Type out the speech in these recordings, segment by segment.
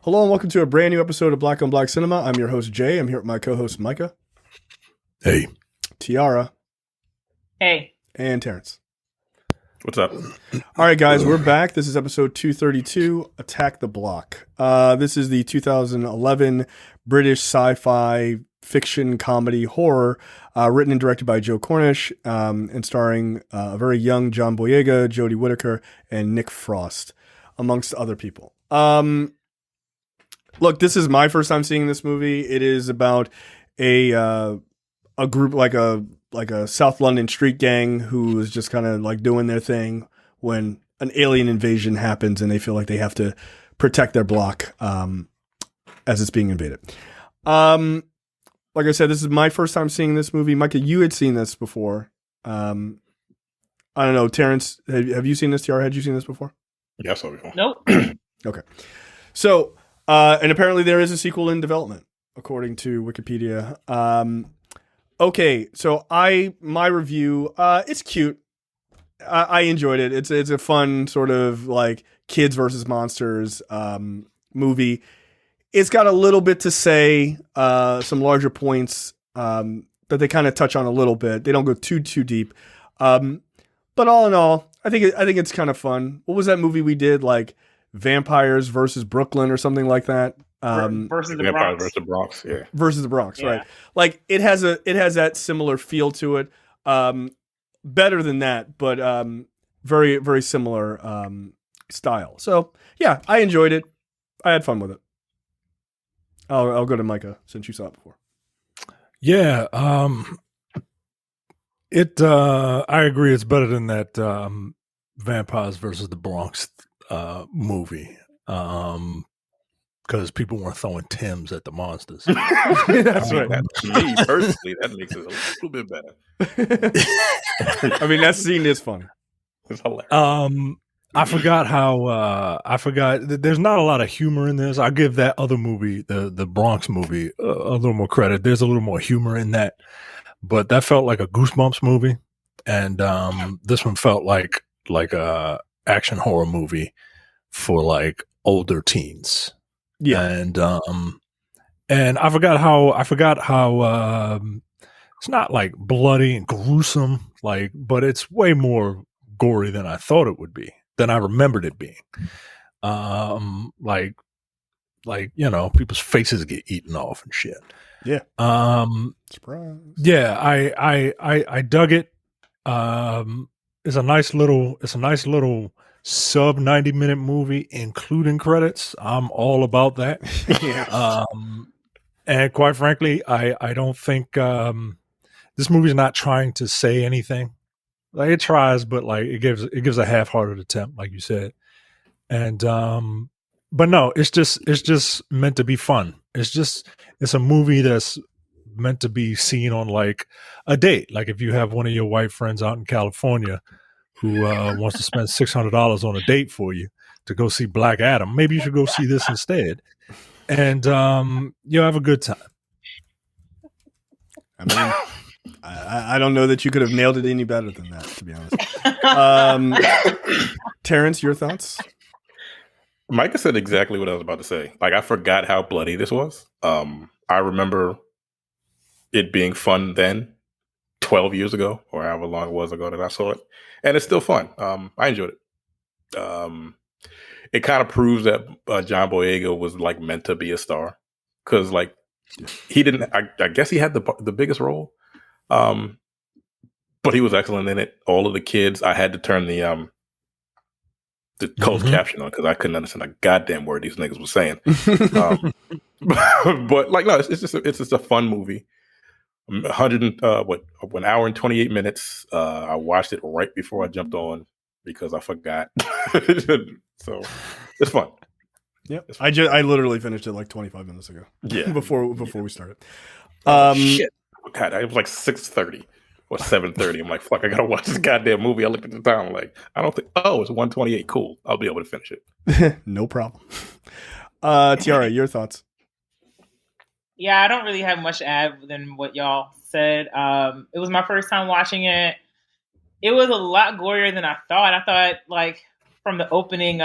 Hello and welcome to a brand new episode of Black on Black Cinema. I'm your host, Jay. I'm here with my co-host, Micah. Hey. Tiara. Hey. And Terrence. What's up? All right, guys, we're back. This is episode 232, Attack the Block. This is the 2011 British sci-fi fiction comedy horror written and directed by Joe Cornish and starring a very young John Boyega, Jodie Whittaker, and Nick Frost, amongst other people. Look, this is my first time seeing this movie. It is about a group like a South London street gang who is just kind of like doing their thing when an alien invasion happens and they feel like they have to protect their block as it's being invaded. Like I said, this is my first time seeing this movie. Micah, you had seen this before. I don't know, Terrence, have you seen this? Tiara, had you seen this before? Yeah, I saw it before. Nope. Okay. So, and apparently there is a sequel in development, according to Wikipedia. Okay, so my review, it's cute. I enjoyed it. It's a fun sort of like kids versus monsters movie. It's got a little bit to say, some larger points that they kind of touch on a little bit. They don't go too deep. But all in all, I think it's kind of fun. What was that movie we did, like Vampires versus Brooklyn or something like that? Versus the Vampires Bronx. versus the Bronx, yeah. Versus the Bronx, Yeah. right? Like it has that similar feel to it. Better than that, but very very similar style. So yeah, I enjoyed it. I had fun with it. I'll go to Micah since you saw it before. Yeah, I agree. It's better than that Vampires versus the Bronx movie. Because people weren't throwing Timbs at the monsters. That's right. Me personally, that makes it a little bit better. I mean, that scene is funny. It's hilarious. I forgot. There's not a lot of humor in this. I give that other movie, the Bronx movie, a little more credit. There's a little more humor in that, but that felt like a Goosebumps movie, and this one felt like a action horror movie for like older teens. Yeah, and I forgot how it's not like bloody and gruesome, but it's way more gory than I thought it would be, than I remembered it being. Like people's faces get eaten off and shit. Yeah. Surprise. Yeah, I dug it. It's a nice little sub 90-minute movie, including credits. I'm all about that. Yeah. And quite frankly, I don't think this movie's not trying to say anything. Like it tries, but like it gives a half-hearted attempt, like you said. And but no, it's just meant to be fun. It's a movie that's meant to be seen on like a date. Like if you have one of your white friends out in California who wants to spend $600 on a date for you to go see Black Adam, maybe you should go see this instead. And you'll have a good time. I mean, I don't know that you could have nailed it any better than that, to be honest. Terrence, your thoughts? Micah said exactly what I was about to say. Like, I forgot how bloody this was. I remember it being fun then, 12 years ago, or however long it was ago that I saw it. And it's still fun. I enjoyed it. It kind of proves that John Boyega was like meant to be a star, because like he didn't. I guess he had the biggest role, but he was excellent in it. All of the kids, I had to turn the closed caption on because I couldn't understand a goddamn word these niggas was saying. But like, no, it's just a fun movie. 1 hour and 28 minutes. I watched it right before I jumped on because I forgot. So it's fun. Yeah, I literally finished it like 25 minutes ago. Yeah, before we started. Shit, God, it was like 6:30 or 7:30. I'm like, fuck, I gotta watch this goddamn movie. I looked at the time, I'm like, I don't think. Oh, it's 1:28. Cool, I'll be able to finish it. No problem. Tiara, your thoughts? Yeah, I don't really have much to add than what y'all said. It was my first time watching it. It was a lot gorier than I thought. I thought, like, from the opening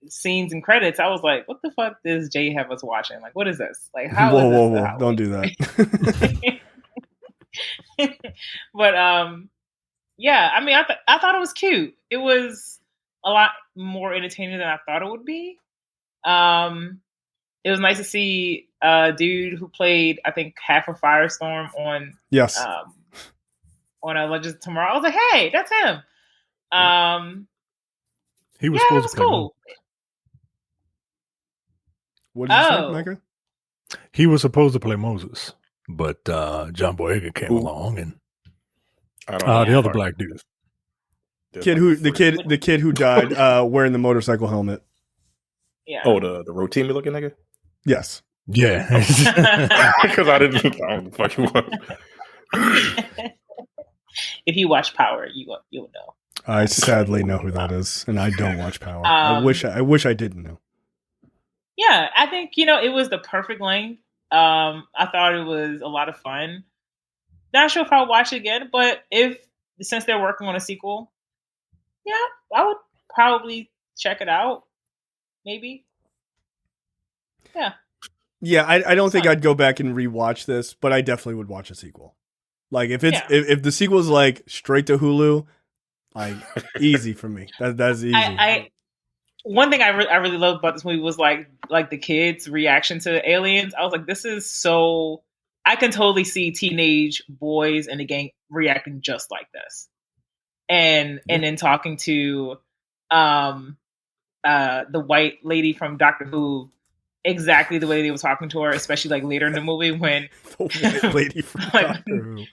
scenes and credits, I was like, what the fuck does Jay have us watching? Like, what is this? Like, how Whoa, is this whoa, the whoa! Don't do that. But yeah, I mean, I thought it was cute. It was a lot more entertaining than I thought it would be. It was nice to see a dude who played, I think, half of Firestorm on Yes. On a Legends of Tomorrow. I was like, hey, that's him. He was Yeah, supposed was to play cool. What did you say, Oh. Micah? He was supposed to play Moses, but John Boyega came Who? along, and I don't know. the other black dude. There's Kid like who three. the kid who died wearing the motorcycle helmet. Yeah. Oh, the Rotimi looking nigga. Yes. Yeah. Because I don't fucking want. If you watch Power, you'll know. I sadly know who that is, and I don't watch Power. I wish I didn't know. Yeah, I think it was the perfect length. I thought it was a lot of fun. Not sure if I'll watch it again, but since they're working on a sequel, yeah, I would probably check it out. Maybe. Yeah. Yeah, I don't think I'd go back and rewatch this, but I definitely would watch a sequel. Like if it's if the sequel's like straight to Hulu, like easy for me. That's easy. One thing I really loved about this movie was like the kids' reaction to the aliens. I was like, this is so. I can totally see teenage boys in the gang reacting just like this, and then talking to the white lady from Doctor Who exactly the way they were talking to her, especially like later in the movie when the white lady from Doctor Who.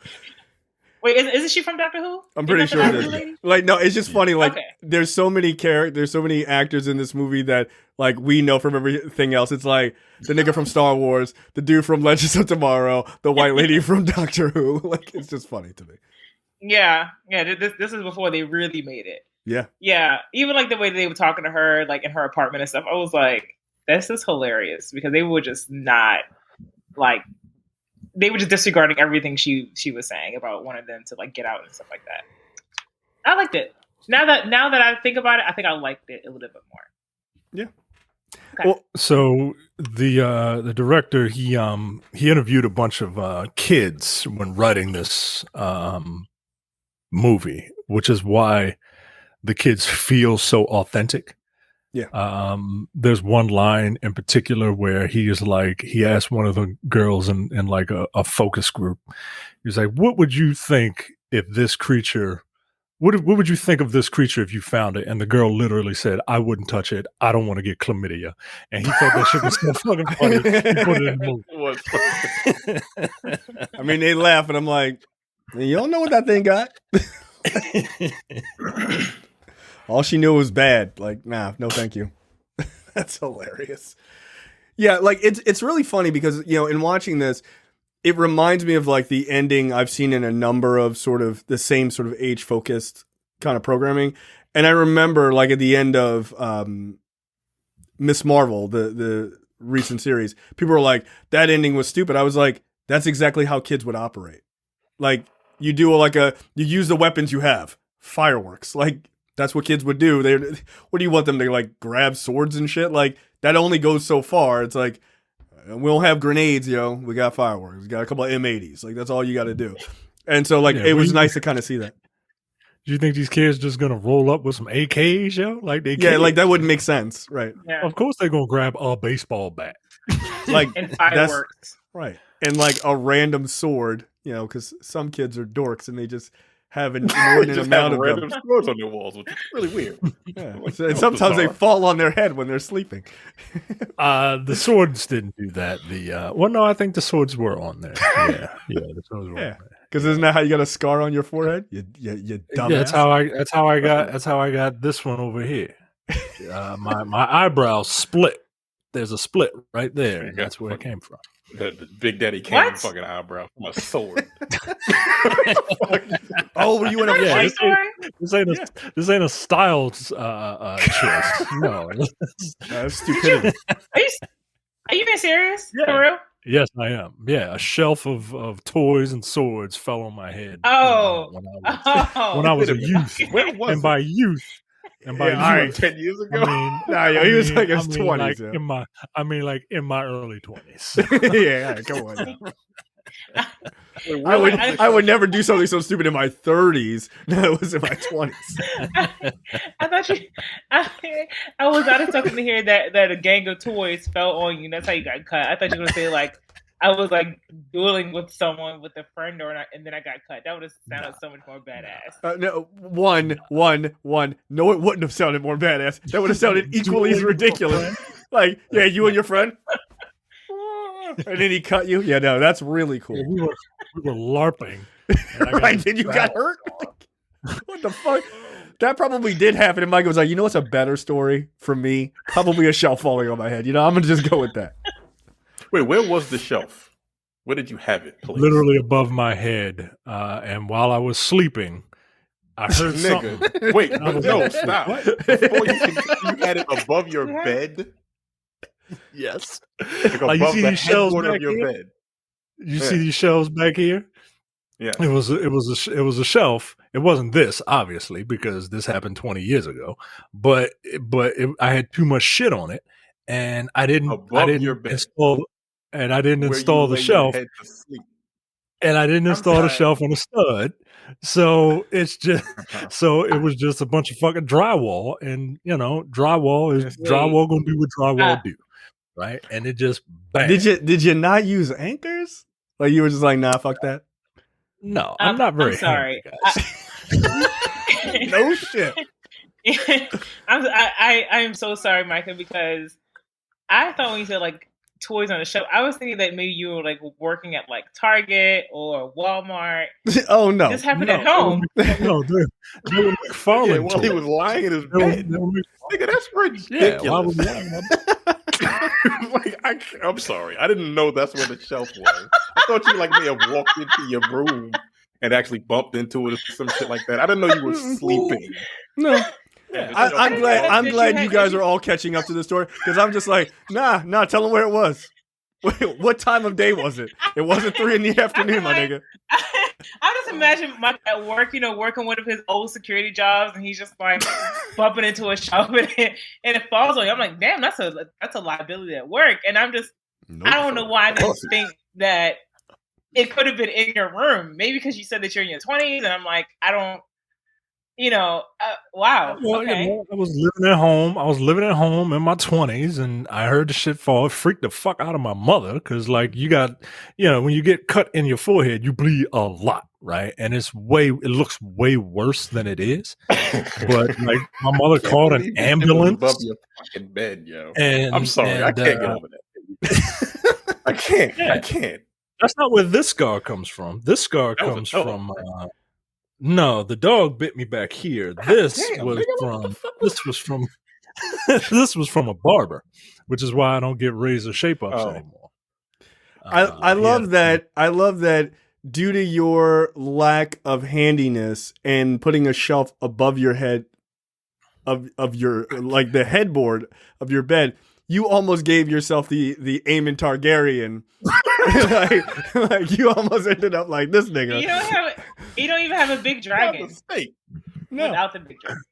Wait, isn't she from Doctor Who? I'm pretty sure it is. Like, no, it's just funny. Like, there's so many there's so many actors in this movie that like we know from everything else. It's like the nigga from Star Wars, the dude from Legends of Tomorrow, the white lady from Doctor Who. Like, it's just funny to me. Yeah. This is before they really made it. Yeah. Even like the way they were talking to her, like in her apartment and stuff. I was like, this is hilarious because they were just not like. They were just disregarding everything she was saying about wanting them to like get out and stuff like that. I liked it. Now that I think about it, I think I liked it a little bit more. Yeah. Okay. Well, so the director he interviewed a bunch of kids when writing this movie, which is why the kids feel so authentic. Yeah. There's one line in particular where he asked one of the girls in like a focus group. He's like, what would you think if this creature, what would you think of this creature if you found it? And the girl literally said, I wouldn't touch it. I don't want to get chlamydia. And he thought that shit was so fucking funny. He put it in the movie. I mean, they laugh and I'm like, you don't know what that thing got. All she knew was bad. Like, nah, no, thank you. That's hilarious. Yeah, like it's really funny because in watching this, it reminds me of like the ending I've seen in a number of sort of the same sort of age focused kind of programming. And I remember like at the end of Miss Marvel, the recent series, people were like, that ending was stupid. I was like, that's exactly how kids would operate. Like you do you use the weapons you have, fireworks, like. That's what kids would do. What do you want them to like grab swords and shit? Like that only goes so far. It's like we don't have grenades, we got fireworks. We got a couple of M80s. Like that's all you got to do. And so like it was nice to kind of see that. Do you think these kids just gonna roll up with some AKs, yo? Like they like that wouldn't make sense, right? Yeah. Of course they're gonna grab a baseball bat, like and fireworks, right? And like a random sword, because some kids are dorks and they just have an inordinate amount of random them. swords on their walls, which is really weird. Yeah. And sometimes they fall on their head when they're sleeping. The swords didn't do that. No, I think the swords were on there. Yeah, the swords were on there. Because isn't that how you got a scar on your forehead? You dumbass. Yeah, that's how I got this one over here. My eyebrow split. There's a split right there, and that's where it came from. The Big Daddy Kane fucking eyebrow from a sword. Oh, were you in a fight? This ain't a style choice. No, that's stupidity. Are you being serious? Yeah. For real? Yes, I am. Yeah, a shelf of toys and swords fell on my head. Oh, when I was a youth. Where was and by youth, And by Yeah, all right. 10 years ago. Nah, yo, he was like in his 20s. Like yo. in my early 20s. Yeah, all right, come on. now. Wait, I would never do something so stupid in my 30s. No, it was in my 20s. I thought you. I was not expecting to hear that a gang of toys fell on you. That's how you got cut. I thought you were gonna say like I was like dueling with someone with a friend and then I got cut. That would have sounded so much more badass. No, one. No, it wouldn't have sounded more badass. That would have sounded equally as ridiculous. Like, yeah, you and your friend. And then he cut you. Yeah, no, that's really cool. Yeah, we were LARPing. Right? Then you got hurt. What the fuck? That probably did happen. And Mike was like, you know what's a better story for me? Probably a shelf falling on my head. You know, I'm gonna just go with that. Wait, where was the shelf? Where did you have it, please? Literally above my head. And while I was sleeping, I heard something. Nigga. Wait, no, stop. Before you had it above your bed? Yes. Like Like, you above see the these shelves headboard back of your here? bed. You see these shelves back here? Yeah. It was a shelf. It wasn't this, obviously, because this happened 20 years ago. But I had too much shit on it, and I didn't your bed. install the Where you lay your shelf, head to sleep. and I didn't install the shelf on the stud. So it's just it was just a bunch of fucking drywall, and drywall is drywall gonna do what drywall do, right? And it just bang. Did you not use anchors? Like you were just like, nah, fuck that. No, I'm not very. I'm sorry. No shit. I am so sorry, Micah, because I thought when you said like toys on the shelf, I was thinking that maybe you were like working at like Target or Walmart. Oh no, this happened at home. No, they were McFarlane While he was lying in his bed. Nigga, that's ridiculous. Yeah, why was I'm sorry. I didn't know that's where the shelf was. I thought you like may have walked into your room and actually bumped into it or some shit like that. I didn't know you were sleeping. No. Yeah. I'm glad you guys are all catching up to the story because I'm just like, nah, tell them where it was. Wait, what time of day was it? It wasn't 3 PM, my nigga. I just imagine Mike at work, working one of his old security jobs, and he's just like bumping into a shelf and it falls on you. I'm like, damn, that's a liability at work. And I'm just, I don't know why I didn't think that it could have been in your room. Maybe because you said that you're in your 20s, and I'm like, I don't. Wow. Well, okay. I was living at home. I was living at home in my 20s, and I heard the shit fall. It freaked the fuck out of my mother because, like, you got, when you get cut in your forehead, you bleed a lot, right? And it looks way worse than it is. But like, my mother called an ambulance above your fucking bed, yo. And I'm sorry, I can't get over that. I can't. That's not where this scar comes from. This scar comes from. No, the dog bit me back here. This was from a barber, which is why I don't get razor shape ups anymore. I love that. I love that due to your lack of handiness and putting a shelf above your head of your like the headboard of your bed, you almost gave yourself the Aemon Targaryen. like you almost ended up like this nigga. You don't even have a big dragon. No. Without the big dragon.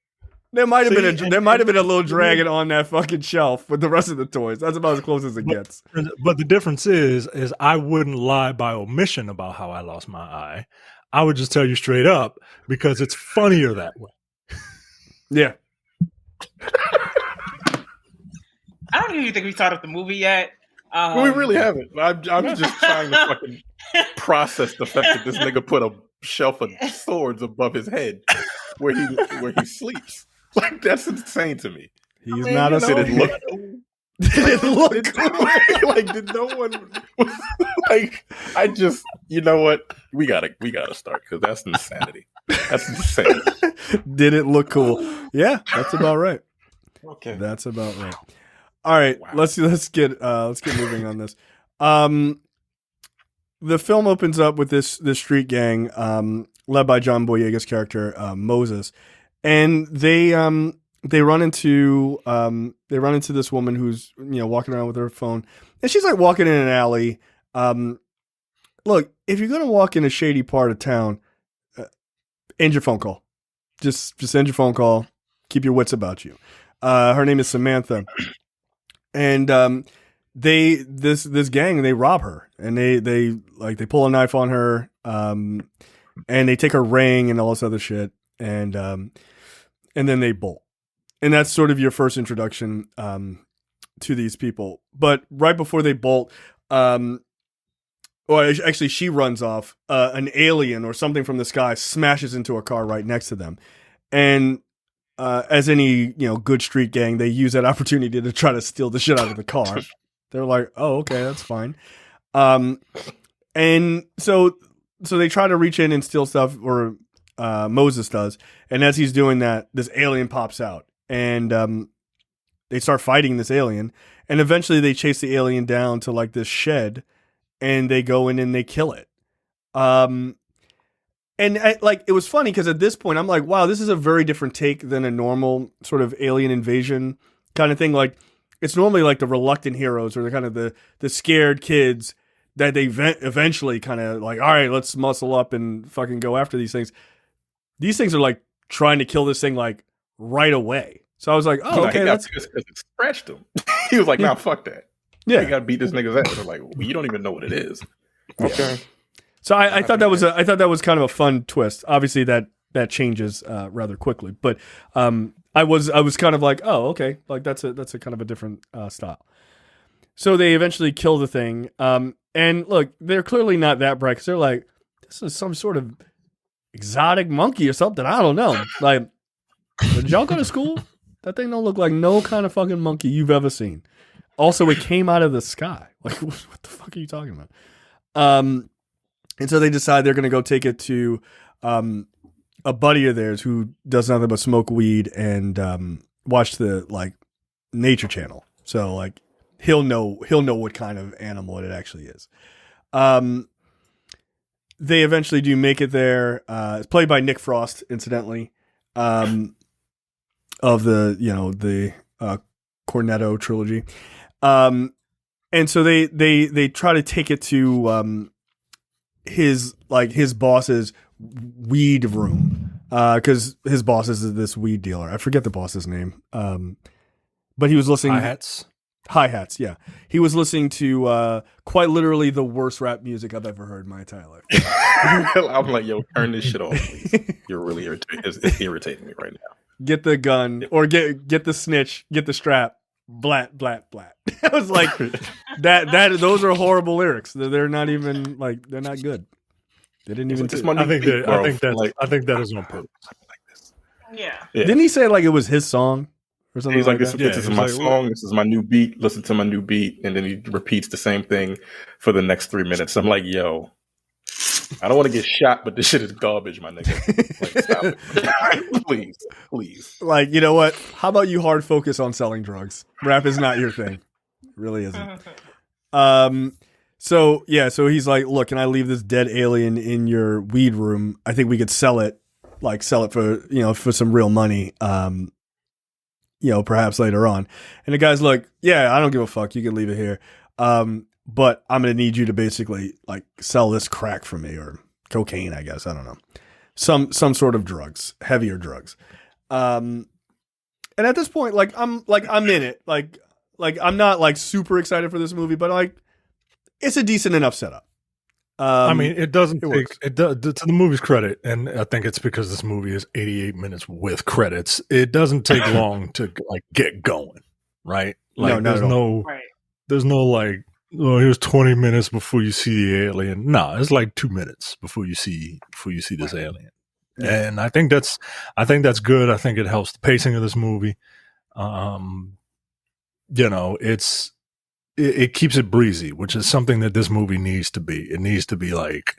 There might have been a little dragon on that fucking shelf with the rest of the toys. That's about as close as it gets. But the difference is I wouldn't lie by omission about how I lost my eye. I would just tell you straight up because it's funnier that way. Yeah. I don't even think we thought of the movie yet. We really haven't. I'm just trying to fucking process the fact that this nigga put a shelf of swords above his head where he sleeps. Like, that's insane to me. He's not a Did it look cool? Like, did no one like? I just, you know what? We gotta start because that's insanity. That's insane. Did it look cool? Yeah, that's about right. Okay, that's about right. All right, wow. Let's get moving on this. The film opens up with this street gang, led by John Boyega's character Moses, and they run into this woman who's walking around with her phone, and she's like walking in an alley. Look, if you're gonna walk in a shady part of town, end your phone call. Just end your phone call. Keep your wits about you. Her name is Samantha, and this gang, they rob her, and they pull a knife on her, and they take her ring and all this other shit, and then they bolt, and that's sort of your first introduction to these people. But right before they bolt, actually, she runs off. An alien or something from the sky smashes into a car right next to them, and as any good street gang, they use that opportunity to try to steal the shit out of the car. They're like, "Oh, okay, that's fine." And so they try to reach in and steal stuff, or Moses does. And as he's doing that, this alien pops out, and they start fighting this alien. And eventually, they chase the alien down to like this shed, and they go in and they kill it. And it was funny because at this point, I'm like, wow, this is a very different take than a normal sort of alien invasion kind of thing. Like, it's normally like the reluctant heroes or the kind of the scared kids that they eventually kind of like, all right, let's muscle up and fucking go after these things. These things are like trying to kill this thing like right away. So I was like, oh, okay, that's because it scratched him. He was like, nah, fuck that. Yeah, you gotta beat this nigga's ass. They're like, well, you don't even know what it is. Okay. Yeah. So I thought that was kind of a fun twist. Obviously that changes rather quickly, but I was kind of like, oh, okay, like that's a kind of a different style. So they eventually kill the thing, and look, they're clearly not that bright because they're like, this is some sort of exotic monkey or something. I don't know. Like, did y'all go to school? That thing don't look like no kind of fucking monkey you've ever seen. Also, it came out of the sky. Like, what the fuck are you talking about? And so they decide they're going to go take it to a buddy of theirs who does nothing but smoke weed and watch the like Nature Channel. So like he'll know what kind of animal it actually is. They eventually do make it there. It's played by Nick Frost, incidentally, of the Cornetto trilogy. And so they try to take it to his boss's weed room, because his boss is this weed dealer. I forget the boss's name, but he was listening. Hi-hats, yeah. He was listening to quite literally the worst rap music I've ever heard in my entire life. I'm like, yo, turn this shit off, please. You're really it's irritating me right now. Get the gun, or get the snitch, get the strap. Blat blat blat. I was like, that those are horrible lyrics. They're not even like, they're not good. They didn't even. I think that is on purpose. Yeah. Didn't he say like it was his song or something? He's like, this that? is my song. This is my new beat. Listen to my new beat, and then he repeats the same thing for the next 3 minutes. I'm like, yo, I don't want to get shot, but this shit is garbage, my nigga. Like, stop it. Please. Like, you know what? How about you hard focus on selling drugs? Rap is not your thing. It really isn't. So he's like, look, can I leave this dead alien in your weed room? I think we could sell it for, for some real money. Perhaps later on. And the guy's like, yeah, I don't give a fuck. You can leave it here. But I'm going to need you to basically like sell this crack for me, or cocaine, I guess. I don't know. Some sort of drugs, heavier drugs. And at this point, like I'm in it. Like I'm not like super excited for this movie, but like it's a decent enough setup. I mean, it doesn't take it to the movie's credit, and I think it's because this movie is 88 minutes with credits. It doesn't take long to like get going, right? Like there's no like, oh, here's 20 minutes before you see the alien. No, it's like 2 minutes before you see this alien. Yeah. And I think that's good. I think it helps the pacing of this movie. It keeps it breezy, which is something that this movie needs to be. It needs to be like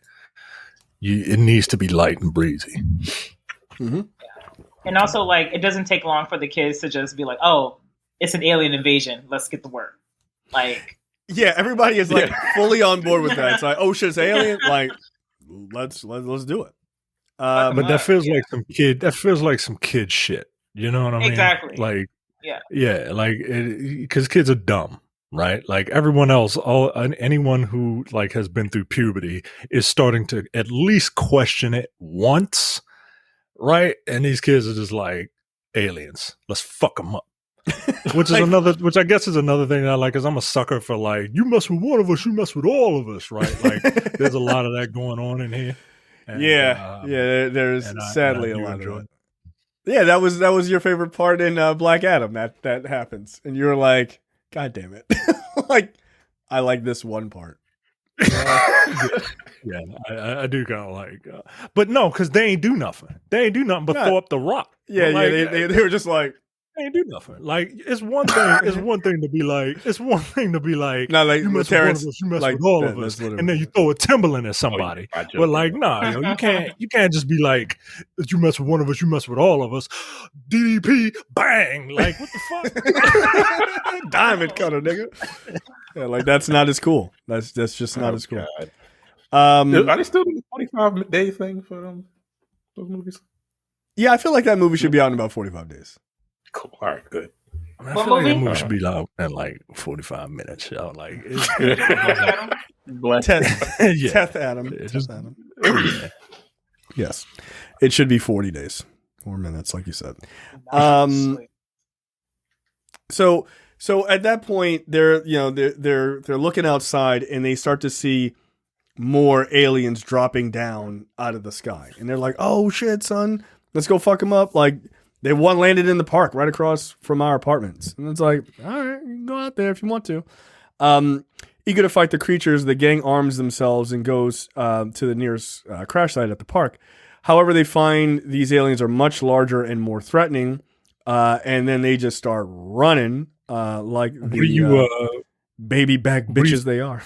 it needs to be light and breezy. Mm-hmm. And also, like, it doesn't take long for the kids to just be like, "Oh, it's an alien invasion. Let's get to work." Like, yeah, everybody is like fully on board with that. It's like, oh shit, it's alien. Like, let's do it. But that feels like some kid. That feels like some kid shit. You know what I mean? Exactly. Like, yeah, like because kids are dumb, right? Like everyone else, anyone who like has been through puberty is starting to at least question it once, right? And these kids are just like, aliens. Let's fuck them up. Which is which I guess is another thing that I like, is I'm a sucker for like, you mess with one of us, you mess with all of us, right? Like there's a lot of that going on in here. And, there's sadly a lot of that. Yeah, that was your favorite part in Black Adam. That happens, and you're like, God damn it! Like, I like this one part. Yeah, I do kind of like, but no, because they ain't do nothing. They ain't do nothing but throw up the rock. Yeah, like, they were just like, they ain't do nothing. Like it's one thing. It's one thing to be like. Not like you mess Terrence, with one of us, you mess like, with all of us, and then you throw a Timberland at somebody. But like, nah, yo, you can't just be like, you mess with one of us, you mess with all of us. DDP, bang! Like what the fuck? Diamond cutter, nigga. Yeah, like that's not as cool. That's just not as cool. God. Are they still doing the 45-day thing for those movies? Yeah, I feel like that movie should be out in about 45 days. Cool. All right, good. I feel like that movie should be out in like 45 minutes. Yo. Like, it's Teth Adam. Yeah. Yes, it should be 40 days, 4 minutes, like you said. So at that point, they're looking outside and they start to see more aliens dropping down out of the sky, and they're like, "Oh shit, son, let's go fuck them up!" Like they landed in the park right across from our apartments, and it's like, all right, you can go out there if you want to. Eager to fight the creatures, the gang arms themselves and goes to the nearest crash site at the park. However, they find these aliens are much larger and more threatening, and then they just start running like baby back bitches they are.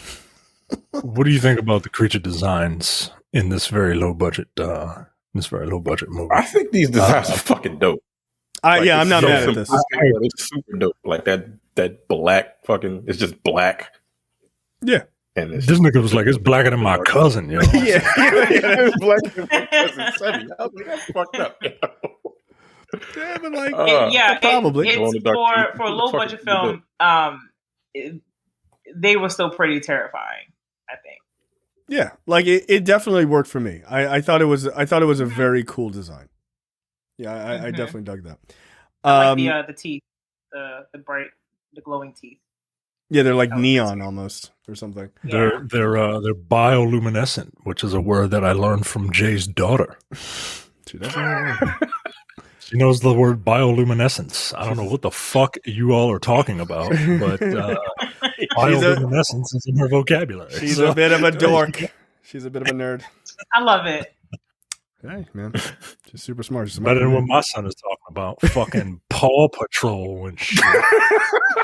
What do you think about the creature designs in this very low budget movie? I think these designs are fucking dope. I'm not mad at this. It's super dope. Like that black fucking, it's just black. Yeah. And this nigga was like, it's blacker than my cousin, yo. Yeah, it's blacker than my cousin Sonny. I was like, that's fucked up. Yeah, but like, probably for a low budget film. They were still pretty terrifying, I think. Yeah, like it definitely worked for me. I thought it was a very cool design. Yeah, I definitely dug that. I like the teeth, the glowing teeth. Yeah, they're like neon almost or something. Yeah. They're bioluminescent, which is a word that I learned from Jay's daughter. Dude, that's not She knows the word bioluminescence. I don't know what the fuck you all are talking about, but bioluminescence is in her vocabulary. She's a bit of a dork. She's a bit of a nerd. I love it. Hey, man. She's super smart. She's better than what my son is talking about. Fucking Paw Patrol and shit.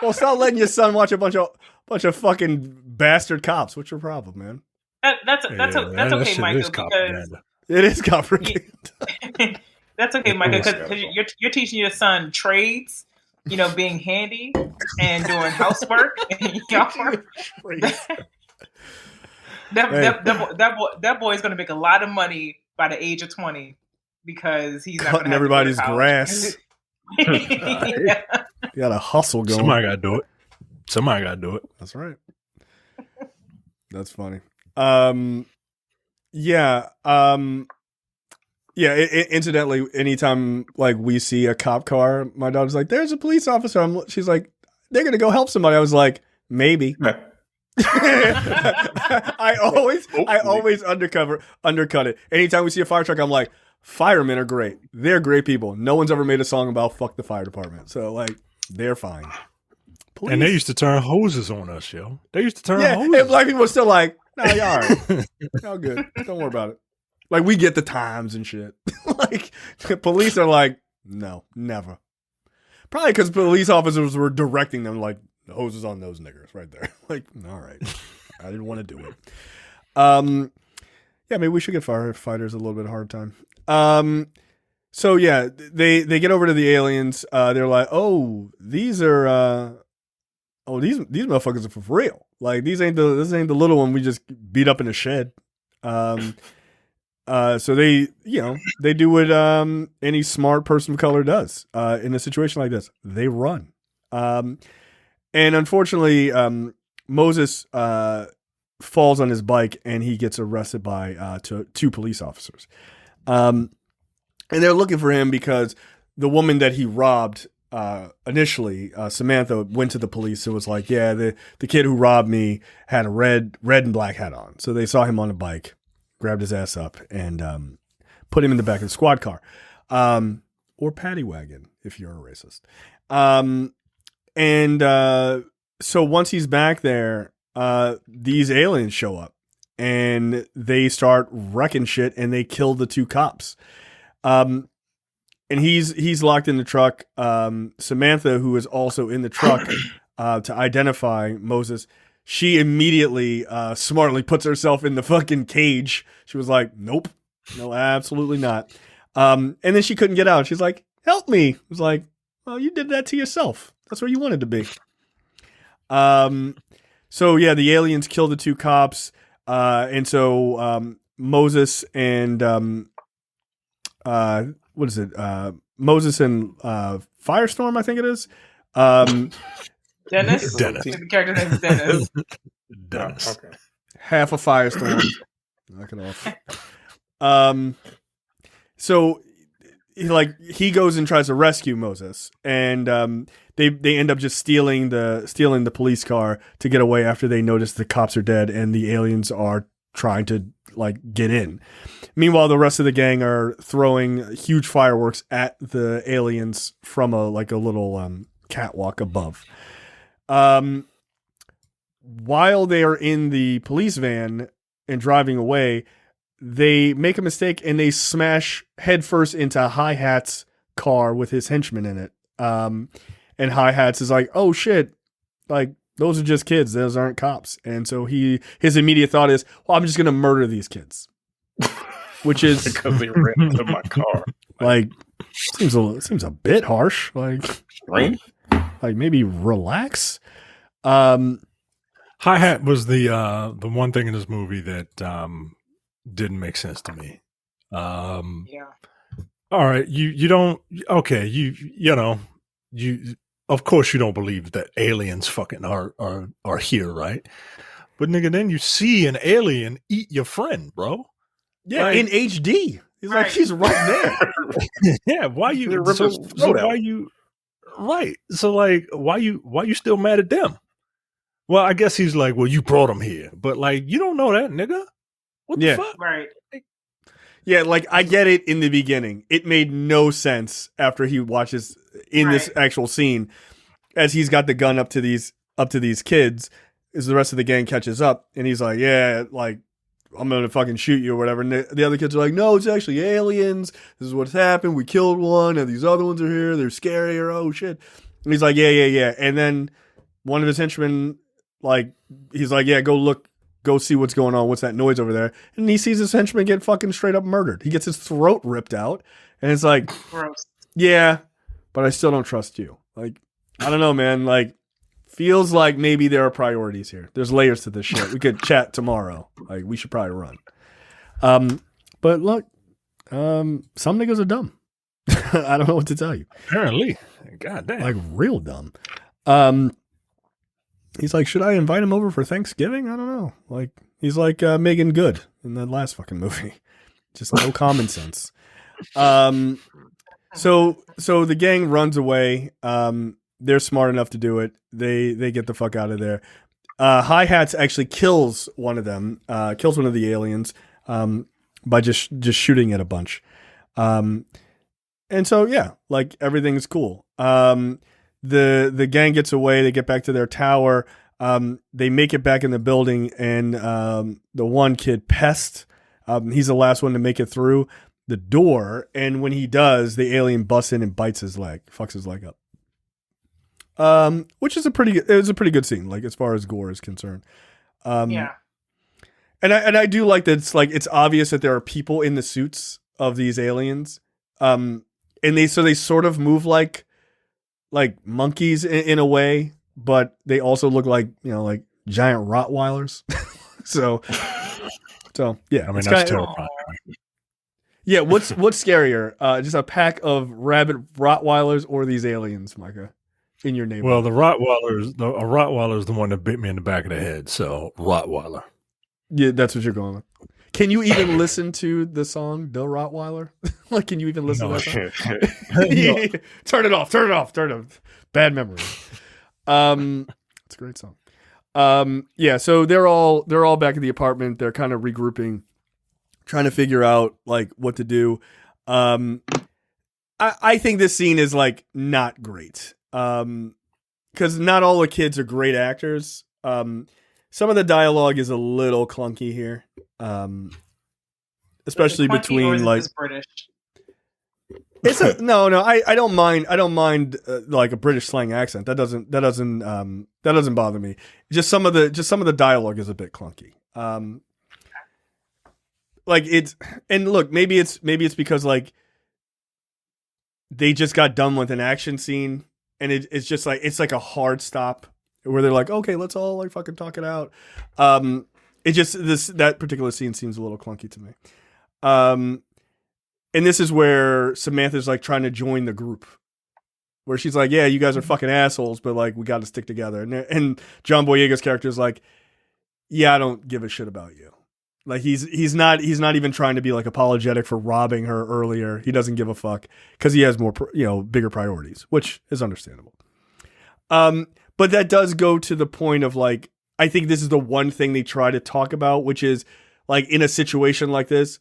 Well, stop letting your son watch a bunch of fucking bastard cops. What's your problem, man? That's okay, Michael, because it is propaganda. That's okay, Michael, because you're teaching your son trades, being handy and doing housework and yard. That boy is going to make a lot of money by the age of 20 because he's not cutting everybody's grass. Yeah. You got a hustle going. Somebody got to do it. That's right. That's funny. Incidentally, anytime like we see a cop car, my daughter's like, "There's a police officer." She's like, "They're gonna go help somebody." I was like, "Maybe." I always undercut it. Anytime we see a fire truck, I'm like, firemen are great. They're great people. No one's ever made a song about fuck the fire department. So like, they're fine. Please. And they used to turn hoses on us, yo. They used to turn hoses. And black people are still like, nah, y'all all right. Y'all good. Don't worry about it. Like, we get the times and shit. Like, police are like, no, never. Probably because police officers were directing them like, the hose is on those niggers right there. Like, all right. I didn't want to do it. Maybe we should give firefighters a little bit of a hard time. So yeah, they get over to the aliens. They're like, oh, these are these motherfuckers are for real. Like, this ain't the little one we just beat up in a shed. So they do what any smart person of color does in a situation like this. They run. And unfortunately, Moses falls on his bike and he gets arrested by two police officers. And they're looking for him because the woman that he robbed initially, Samantha, went to the police and was like, yeah, the kid who robbed me had a red and black hat on. So they saw him on a bike, grabbed his ass up, and put him in the back of the squad car. Or paddy wagon, if you're a racist. So once he's back there, these aliens show up and they start wrecking shit and they kill the 2 cops. And he's locked in the truck. Samantha, who is also in the truck to identify Moses, she immediately smartly puts herself in the fucking cage. She was like, nope, no, absolutely not. And then she couldn't get out. She's like, help me. I was like, well, you did that to yourself. That's where you wanted to be. So yeah, the aliens kill the 2 cops. And so Moses and what is it? Moses and Firestorm, I think it is. Dennis. The character name is Dennis. Dennis. Okay. Half a Firestorm. Knock it off. So he goes and tries to rescue Moses, and they end up just stealing the police car to get away after they notice the cops are dead and the aliens are trying to get in. Meanwhile, the rest of the gang are throwing huge fireworks at the aliens from a little catwalk above. While they are in the police van and driving away, they make a mistake and they smash headfirst into Hi-Hat's car with his henchman in it. And Hi-Hats is like, oh shit, those are just kids. Those aren't cops. And so his immediate thought is, well, I'm just going to murder these kids. Which is because they ran into my car. Seems a bit harsh. Right? Maybe relax. Hi-Hat was the one thing in this movie that didn't make sense to me. Yeah. All right, you don't. Okay, you know you. Of course, you don't believe that aliens fucking are here, right? But nigga, then you see an alien eat your friend, bro. Yeah, in HD. He's Right. he's right there. Yeah, why you? They ripped his So throat out. why you? Right. So why you still mad at them? Well, I guess he's like, well, you brought him here, but you don't know that, nigga. What the Yeah. fuck? Right. Yeah, I get it in the beginning. It made no sense after he watches in this actual scene as he's got the gun up to these kids, as the rest of the gang catches up, and he's like, yeah, I'm gonna fucking shoot you or whatever. And the other kids are like, no, it's actually aliens. This is what's happened. We killed one, and these other ones are here. They're scarier. Oh shit. And he's like, yeah. And then one of his henchmen, he's like, yeah, go see what's going on. What's that noise over there? And he sees his henchman get fucking straight up murdered. He gets his throat ripped out, and it's like, Gross. yeah, but I still don't trust you. I don't know, man. Feels like maybe there are priorities here. There's layers to this shit. We could chat tomorrow. We should probably run. But look, some niggas are dumb. I don't know what to tell you. Apparently, god damn, Real dumb. He's like, should I invite him over for Thanksgiving? I don't know. He's like Megan Good in that last fucking movie. Just no common sense. So the gang runs away. They're smart enough to do it. They get the fuck out of there. Hi-Hats actually kills one of them, kills one of the aliens by just shooting at a bunch. And so, yeah, everything's cool. The gang gets away. They get back to their tower. They make it back in the building, and the one kid, Pest, he's the last one to make it through the door. And when he does, the alien busts in and bites his leg, fucks his leg up. Which is a pretty good scene, as far as gore is concerned. Yeah. And I do like that it's obvious that there are people in the suits of these aliens. And they sort of move like monkeys in a way, but they also look like giant Rottweilers. so yeah, I mean, that's terrifying. Yeah, what's scarier? Just a pack of rabid Rottweilers or these aliens, Micah, in your neighborhood? Well, a Rottweiler is the one that bit me in the back of the head. So Rottweiler. Yeah, that's what you're going with. Can you even listen to the song "The Rottweiler"? Like, can you even listen to that song? Turn it off. Turn it off. Turn it off. Bad memory. It's a great song. Yeah. So they're all back at the apartment. They're kind of regrouping, trying to figure out like what to do. I think this scene is like not great. Because not all the kids are great actors. Some of the dialogue is a little clunky here, especially between like British. It's a, no. I don't mind. I don't mind like a British slang accent. That doesn't bother me. Just some of the dialogue is a bit clunky. Like it's, and look, maybe it's because like they just got done with an action scene. And it's just like, it's like a hard stop where they're like, okay, let's all like fucking talk it out. It just, that particular scene seems a little clunky to me. And this is where Samantha's like trying to join the group where she's like, yeah, you guys are fucking assholes, but like, we got to stick together. And John Boyega's character is like, yeah, I don't give a shit about you. Like he's not even trying to be like apologetic for robbing her earlier. He doesn't give a fuck because he has more, bigger priorities, which is understandable. But that does go to the point of like, I think this is the one thing they try to talk about, which is like in a situation like this.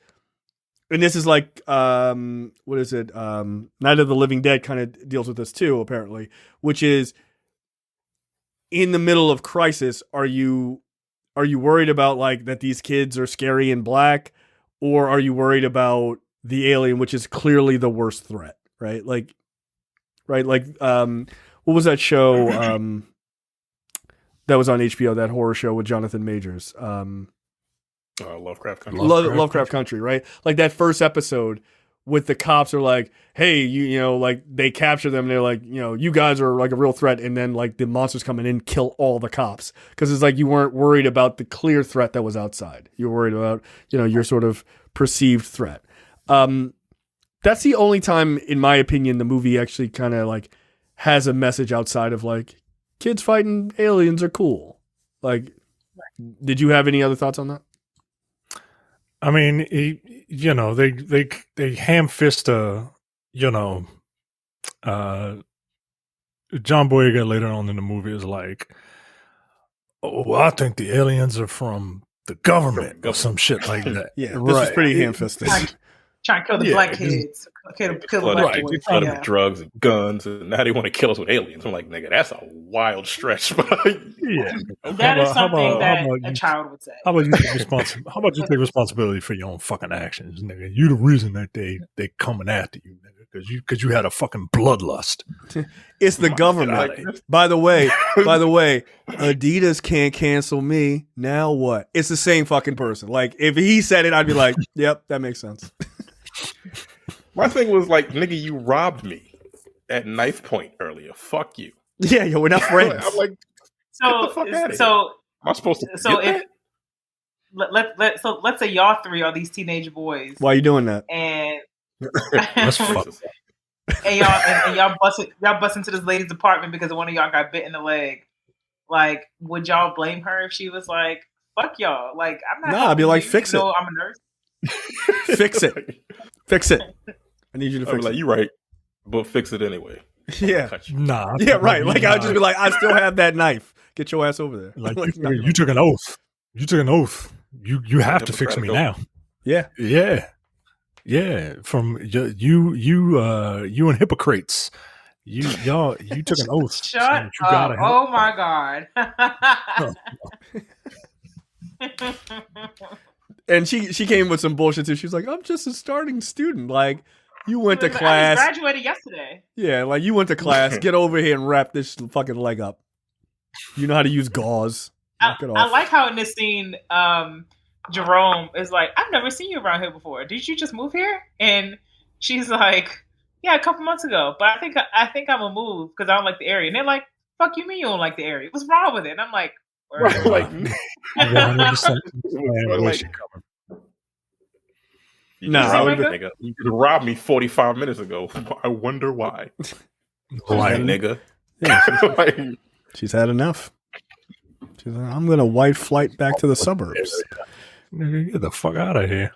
And this is like, what is it? Night of the Living Dead kind of deals with this too, apparently, which is in the middle of crisis. Are you worried about like that these kids are scary and black, or are you worried about the alien, which is clearly the worst threat, right? Like, right? Like, what was that show that was on HBO, that horror show with Jonathan Majors? Lovecraft Country. Lovecraft Country, right? Like that first episode with the cops are like, hey, you know, like they capture them and they're like, you know, you guys are like a real threat. And then like the monsters come in and kill all the cops. Cause it's like, you weren't worried about the clear threat that was outside. You were worried about, you know, your sort of perceived threat. That's the only time, in my opinion, the movie actually kind of like has a message outside of like kids fighting aliens are cool. Like, did you have any other thoughts on that? I mean, they ham fist John Boyega later on in the movie is like, oh, I think the aliens are from the government or some shit like that. Yeah, this is pretty ham fisted. Trying to kill the black kids. Kill the black boys. They with drugs and guns, and now they want to kill us with aliens. I'm like, nigga, that's a wild stretch. But yeah, that is something that a child would say. How about you take responsibility for your own fucking actions, nigga? You the reason that they coming after you, nigga, because you had a fucking bloodlust. It's the government. By the way, Adidas can't cancel me. Now what? It's the same fucking person. Like if he said it, I'd be like, yep, that makes sense. My thing was like, nigga, you robbed me at knife point earlier. Fuck you. Yeah, yo, we're not friends. I'm like, get the fuck out of here. Am I supposed to? So if let's say y'all three are these teenage boys. Why are you doing that? And That's fuck. and y'all bust into this lady's apartment because one of y'all got bit in the leg. Like, would y'all blame her if she was like, "Fuck y'all"? Like, I'm not. Nah, I'd be like, fix it. I'm a nurse. Fix it. I need you to fix it. Like, you right, but fix it anyway. Yeah. Nah. Yeah, right. Like, I'd just be like, I still have that knife. Get your ass over there. Like you took an oath. You took an oath. You have to fix me now. Yeah. Yeah. From you and hypocrites. You took an oath. Shut up. Oh my God. And she came with some bullshit too. She was like, I'm just a starting student. Like, you went to class. I graduated yesterday. Yeah, like you went to class. Get over here and wrap this fucking leg up. You know how to use gauze. I like how in this scene, Jerome is like, I've never seen you around here before. Did you just move here? And she's like, yeah, a couple months ago. But I think I'm gonna move because I don't like the area. And they're like, fuck you mean you don't like the area? What's wrong with it? And I'm like, right, like, 100%. Nigga, you could rob me 45 minutes ago. I wonder why. Why, nigga? Yeah, she's had enough. She's like, I'm gonna white flight back to the suburbs. Nigga, get the fuck out of here.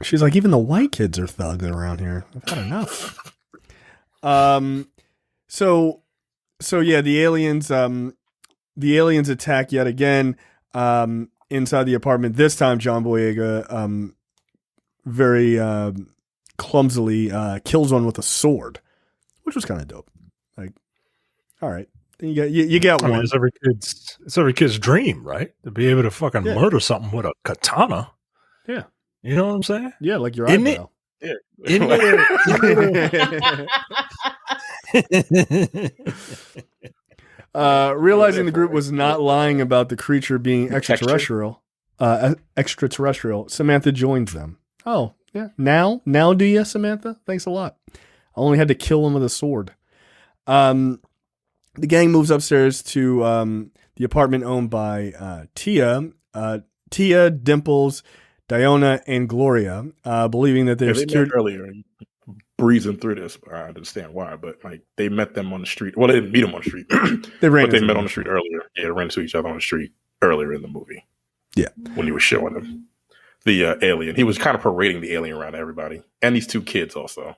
She's like, even the white kids are thugs around here. I've had enough. So yeah, the aliens attack yet again, inside the apartment. This time, John Boyega, very, clumsily, kills one with a sword, which was kind of dope. Like, all right. You get one. I mean, it's every kid's dream, right? To be able to fucking murder something with a katana. Yeah. You know what I'm saying? Yeah, like your Isn't eyebrow. Isn't it? Realizing the group was not lying about the creature being extraterrestrial, Samantha joins them. Oh, yeah. Now do you, Samantha? Thanks a lot. I only had to kill him with a sword. The gang moves upstairs to the apartment owned by Tia, Dimples, Diona, and Gloria, believing that they're secured earlier. Breezing through this, I understand why, but like they met them on the street. Well, they didn't meet them on the street. They met on the street earlier. Yeah, they ran into each other on the street earlier in the movie. Yeah, when he was showing them the alien, he was kind of parading the alien around everybody, and these two kids also.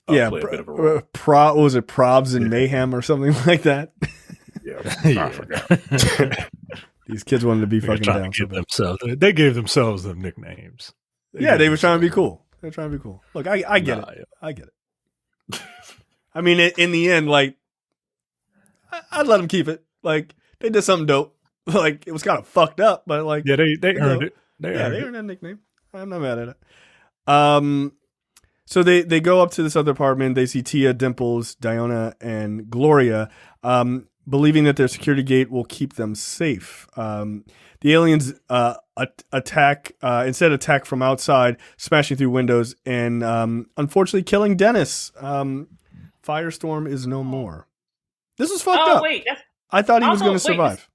Yeah, a bit of a role. Was it Probs and Mayhem or something like that? Yeah, I forgot. These kids wanted to be fucking down. They gave themselves the nicknames. They were trying to be cool. They're trying to be cool. Look, I get it. Yeah. I get it. I mean, in the end, like, I'd let them keep it. Like, they did something dope. Like, it was kind of fucked up, but like, yeah, they earned it. They earned that nickname. I'm not mad at it. So they go up to this other apartment. They see Tia, Dimples, Diona, and Gloria, believing that their security gate will keep them safe. The aliens attack from outside, smashing through windows, and unfortunately killing Dennis. Firestorm is no more. This is fucked up. Wait, I thought he was going to survive.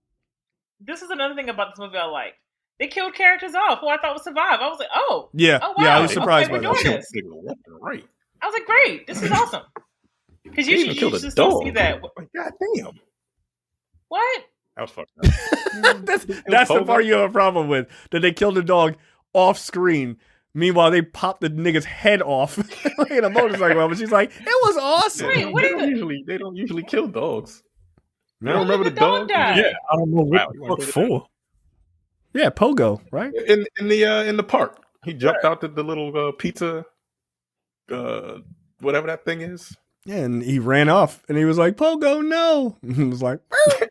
This is another thing about this movie I like. They killed characters off who I thought would survive. I was like, oh. Yeah. Oh, wow. Yeah, I was surprised by that. Right. I was like, great. This is awesome. Because you just don't see that. Like, God damn. What? That was fucked up. That's the part you have a problem with. That they killed the dog off screen. Meanwhile, they popped the nigga's head off like in a motorcycle. But she's like, it was awesome. Wait, they don't usually kill dogs. You don't remember the dog? Yeah, I don't know what for. Yeah, Pogo, right? In the park, he jumped out the little pizza, whatever that thing is. Yeah, and he ran off, and he was like, "Pogo, no!" And he was like,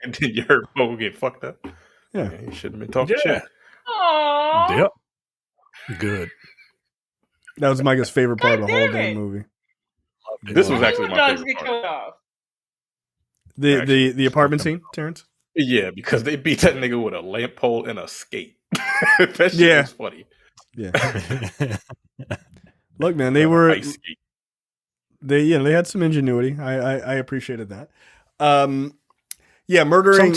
and then you heard Pogo get fucked up. Yeah, he shouldn't have been talking shit. Aww. Yep. Good. That was Micah's favorite part of the whole damn movie. This was actually my dogs favorite get part. killed off. The apartment scene, Terrence. Yeah, because they beat that nigga with a lamp pole and a skate. That shit was funny. Yeah. Look, man, they were ice skate. They had some ingenuity. I appreciated that. Murdering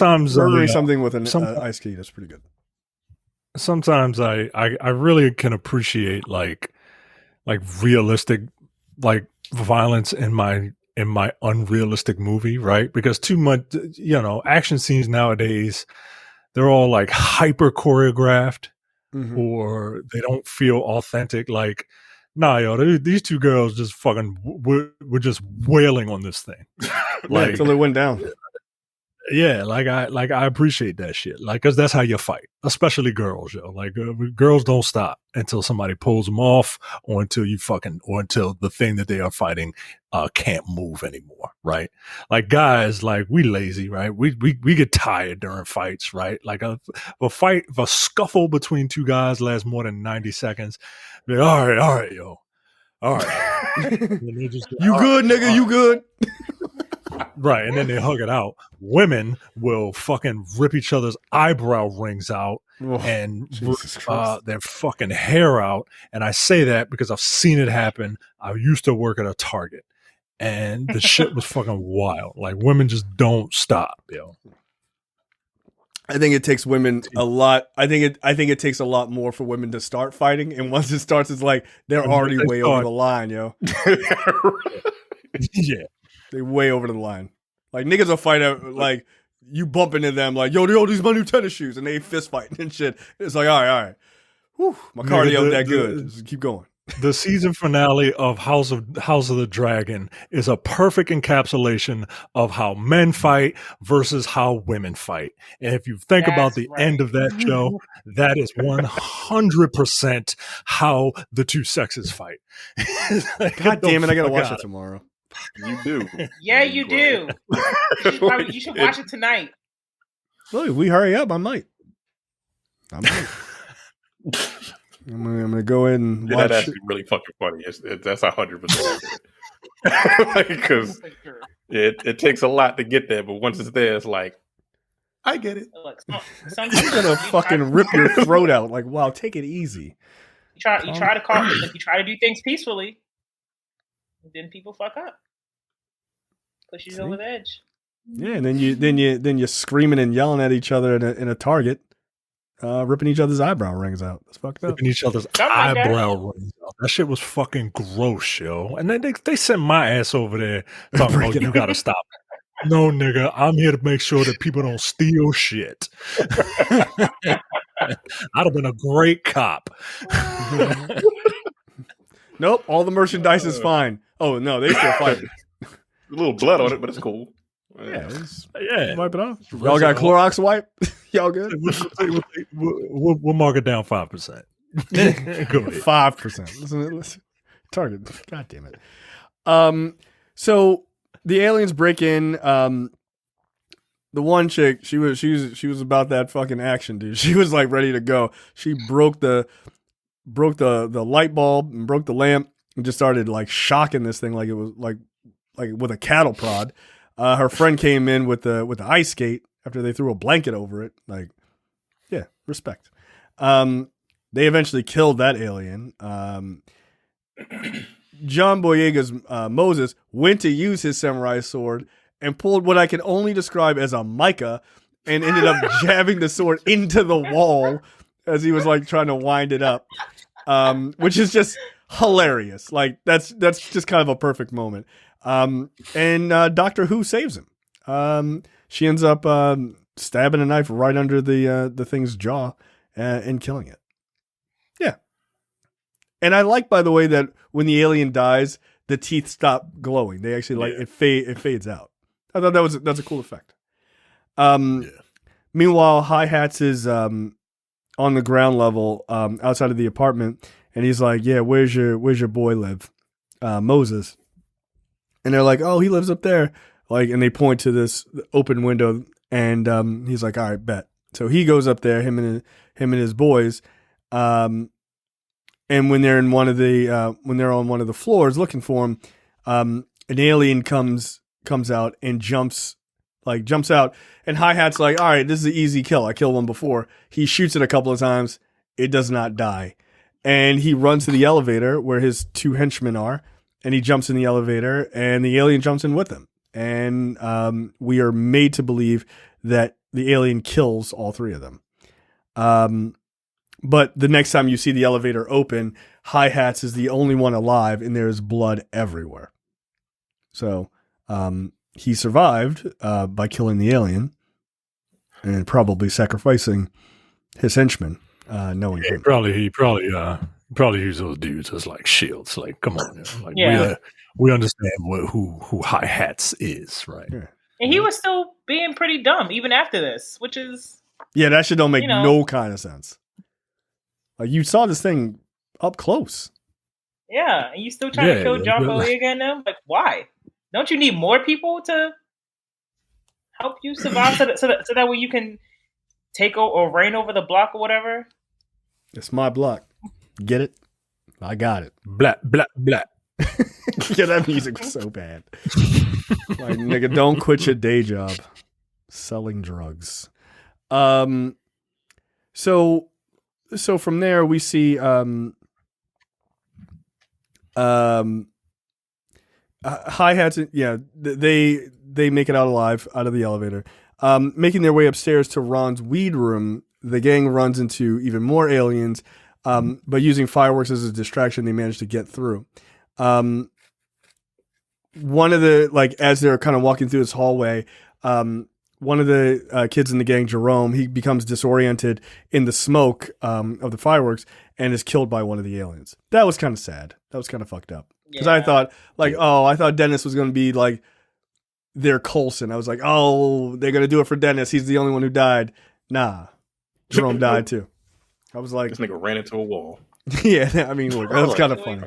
something with an ice skate is pretty good. Sometimes I really can appreciate like realistic like violence in my unrealistic movie, right? Because too much, action scenes nowadays, they're all like hyper choreographed, or they don't feel authentic. Like, nah, these two girls just fucking were just wailing on this thing, like until it went down. Yeah, like I appreciate that shit, like, cause that's how you fight, especially girls, yo. Like girls don't stop until somebody pulls them off, or until the thing that they are fighting can't move anymore, right? Like guys, like we lazy, right? We get tired during fights, right? Like a scuffle between two guys lasts more than 90 seconds. Like, all right, yo, all right. You good, nigga? You good? Right, and then they hug it out. Women will fucking rip each other's eyebrow rings out and their fucking hair out. And I say that because I've seen it happen. I used to work at a Target, and the shit was fucking wild. Like women just don't stop, yo. I think it takes women a lot. I think it takes a lot more for women to start fighting, and once it starts, it's like they're already way over the line, yo. Yeah. They way over the line. Like niggas will fight out. Like you bump into them like, yo, these are my new tennis shoes, and they fist fighting and shit. It's like, all right. Whew, my cardio that good. Just keep going. The season finale of House of the Dragon is a perfect encapsulation of how men fight versus how women fight. And if you think about the end of that show, that is 100% how the two sexes fight. Like, God damn it, I gotta watch it tomorrow. You do. Yeah, you do. You should watch it tonight. Look, if we hurry up, I might. I'm gonna go in and watch. That's actually really fucking funny. That's 100%. Because it takes a lot to get there, but once it's there, it's like, I get it. Look, I'm gonna fucking rip your throat out. Like, wow, take it easy. You try to do things peacefully, then people fuck up. Pushes you over the edge. Yeah, and then you're screaming and yelling at each other in a Target. Ripping each other's eyebrow rings out. That's fucked up. Ripping each other's eyebrow rings out. That shit was fucking gross, yo. And then they sent my ass over there talking about you gotta stop. No, nigga, I'm here to make sure that people don't steal shit. I'd have been a great cop. Nope, all the merchandise is fine. Oh no, they still fight. A little blood on it, but it's cool. Yeah, wipe it off. Y'all got Clorox wipe? Y'all good? We'll mark it down 5%. Go ahead. 5%. Listen. Target. God damn it. So the aliens break in. The one chick, she was about that fucking action, dude. She was like ready to go. She broke the light bulb and broke the lamp and just started like shocking this thing like it was like with a cattle prod. Her friend came in with the ice skate after they threw a blanket over it. Like, yeah, respect. They eventually killed that alien. John Boyega's Moses went to use his samurai sword and pulled what I can only describe as a mica and ended up jabbing the sword into the wall as he was like trying to wind it up, which is just hilarious. Like that's just kind of a perfect moment. And Doctor Who saves him. She ends up stabbing a knife right under the thing's jaw and killing it. Yeah. And I like, by the way, that when the alien dies, the teeth stop glowing. They actually it fades out. I thought that's a cool effect. Meanwhile, Hi-Hats is on the ground level outside of the apartment, and he's like, "Yeah, where's your boy live, Moses?" And they're like, "Oh, he lives up there." Like, and they point to this open window, and he's like, "All right, bet." So he goes up there, him and his boys. And when they're in when they're on one of the floors looking for him, an alien comes out and jumps out, and Hi-Hat's like, "All right, this is an easy kill. I killed one before." He shoots it a couple of times. It does not die. And he runs to the elevator where his two henchmen are, and he jumps in the elevator, and the alien jumps in with him. And we are made to believe that the alien kills all three of them. But the next time you see the elevator open, Hi-Hats is the only one alive, and there's blood everywhere. So he survived by killing the alien and probably sacrificing his henchmen, knowing him. He probably used those dudes as like shields. Like, come on, like we understand who Hi-Hats is, right? Yeah. And he was still being pretty dumb even after this, which is that shit don't make no kind of sense. Like, you saw this thing up close. Yeah, and you still trying to kill John Boyega and them? Like, why? Don't you need more people to help you survive so that way you can take or reign over the block or whatever? It's my block. Get it? I got it. Blah, blah, blah. Yeah, that music was so bad. Like, nigga, don't quit your day job selling drugs. So from there we see Hi-Hats. Yeah, they make it out alive out of the elevator. Making their way upstairs to Ron's weed room, the gang runs into even more aliens. But using fireworks as a distraction, they manage to get through. One of the, like, as they're kind of walking through this hallway, one of the kids in the gang, Jerome, he becomes disoriented in the smoke of the fireworks and is killed by one of the aliens. That was kind of sad. That was kind of fucked up. Because I thought, I thought Dennis was going to be like their Coulson. I was like, oh, they're going to do it for Dennis. He's the only one who died. Nah, Jerome died too. I was like, this nigga ran into a wall. Yeah, I mean, look, that was kind of funny.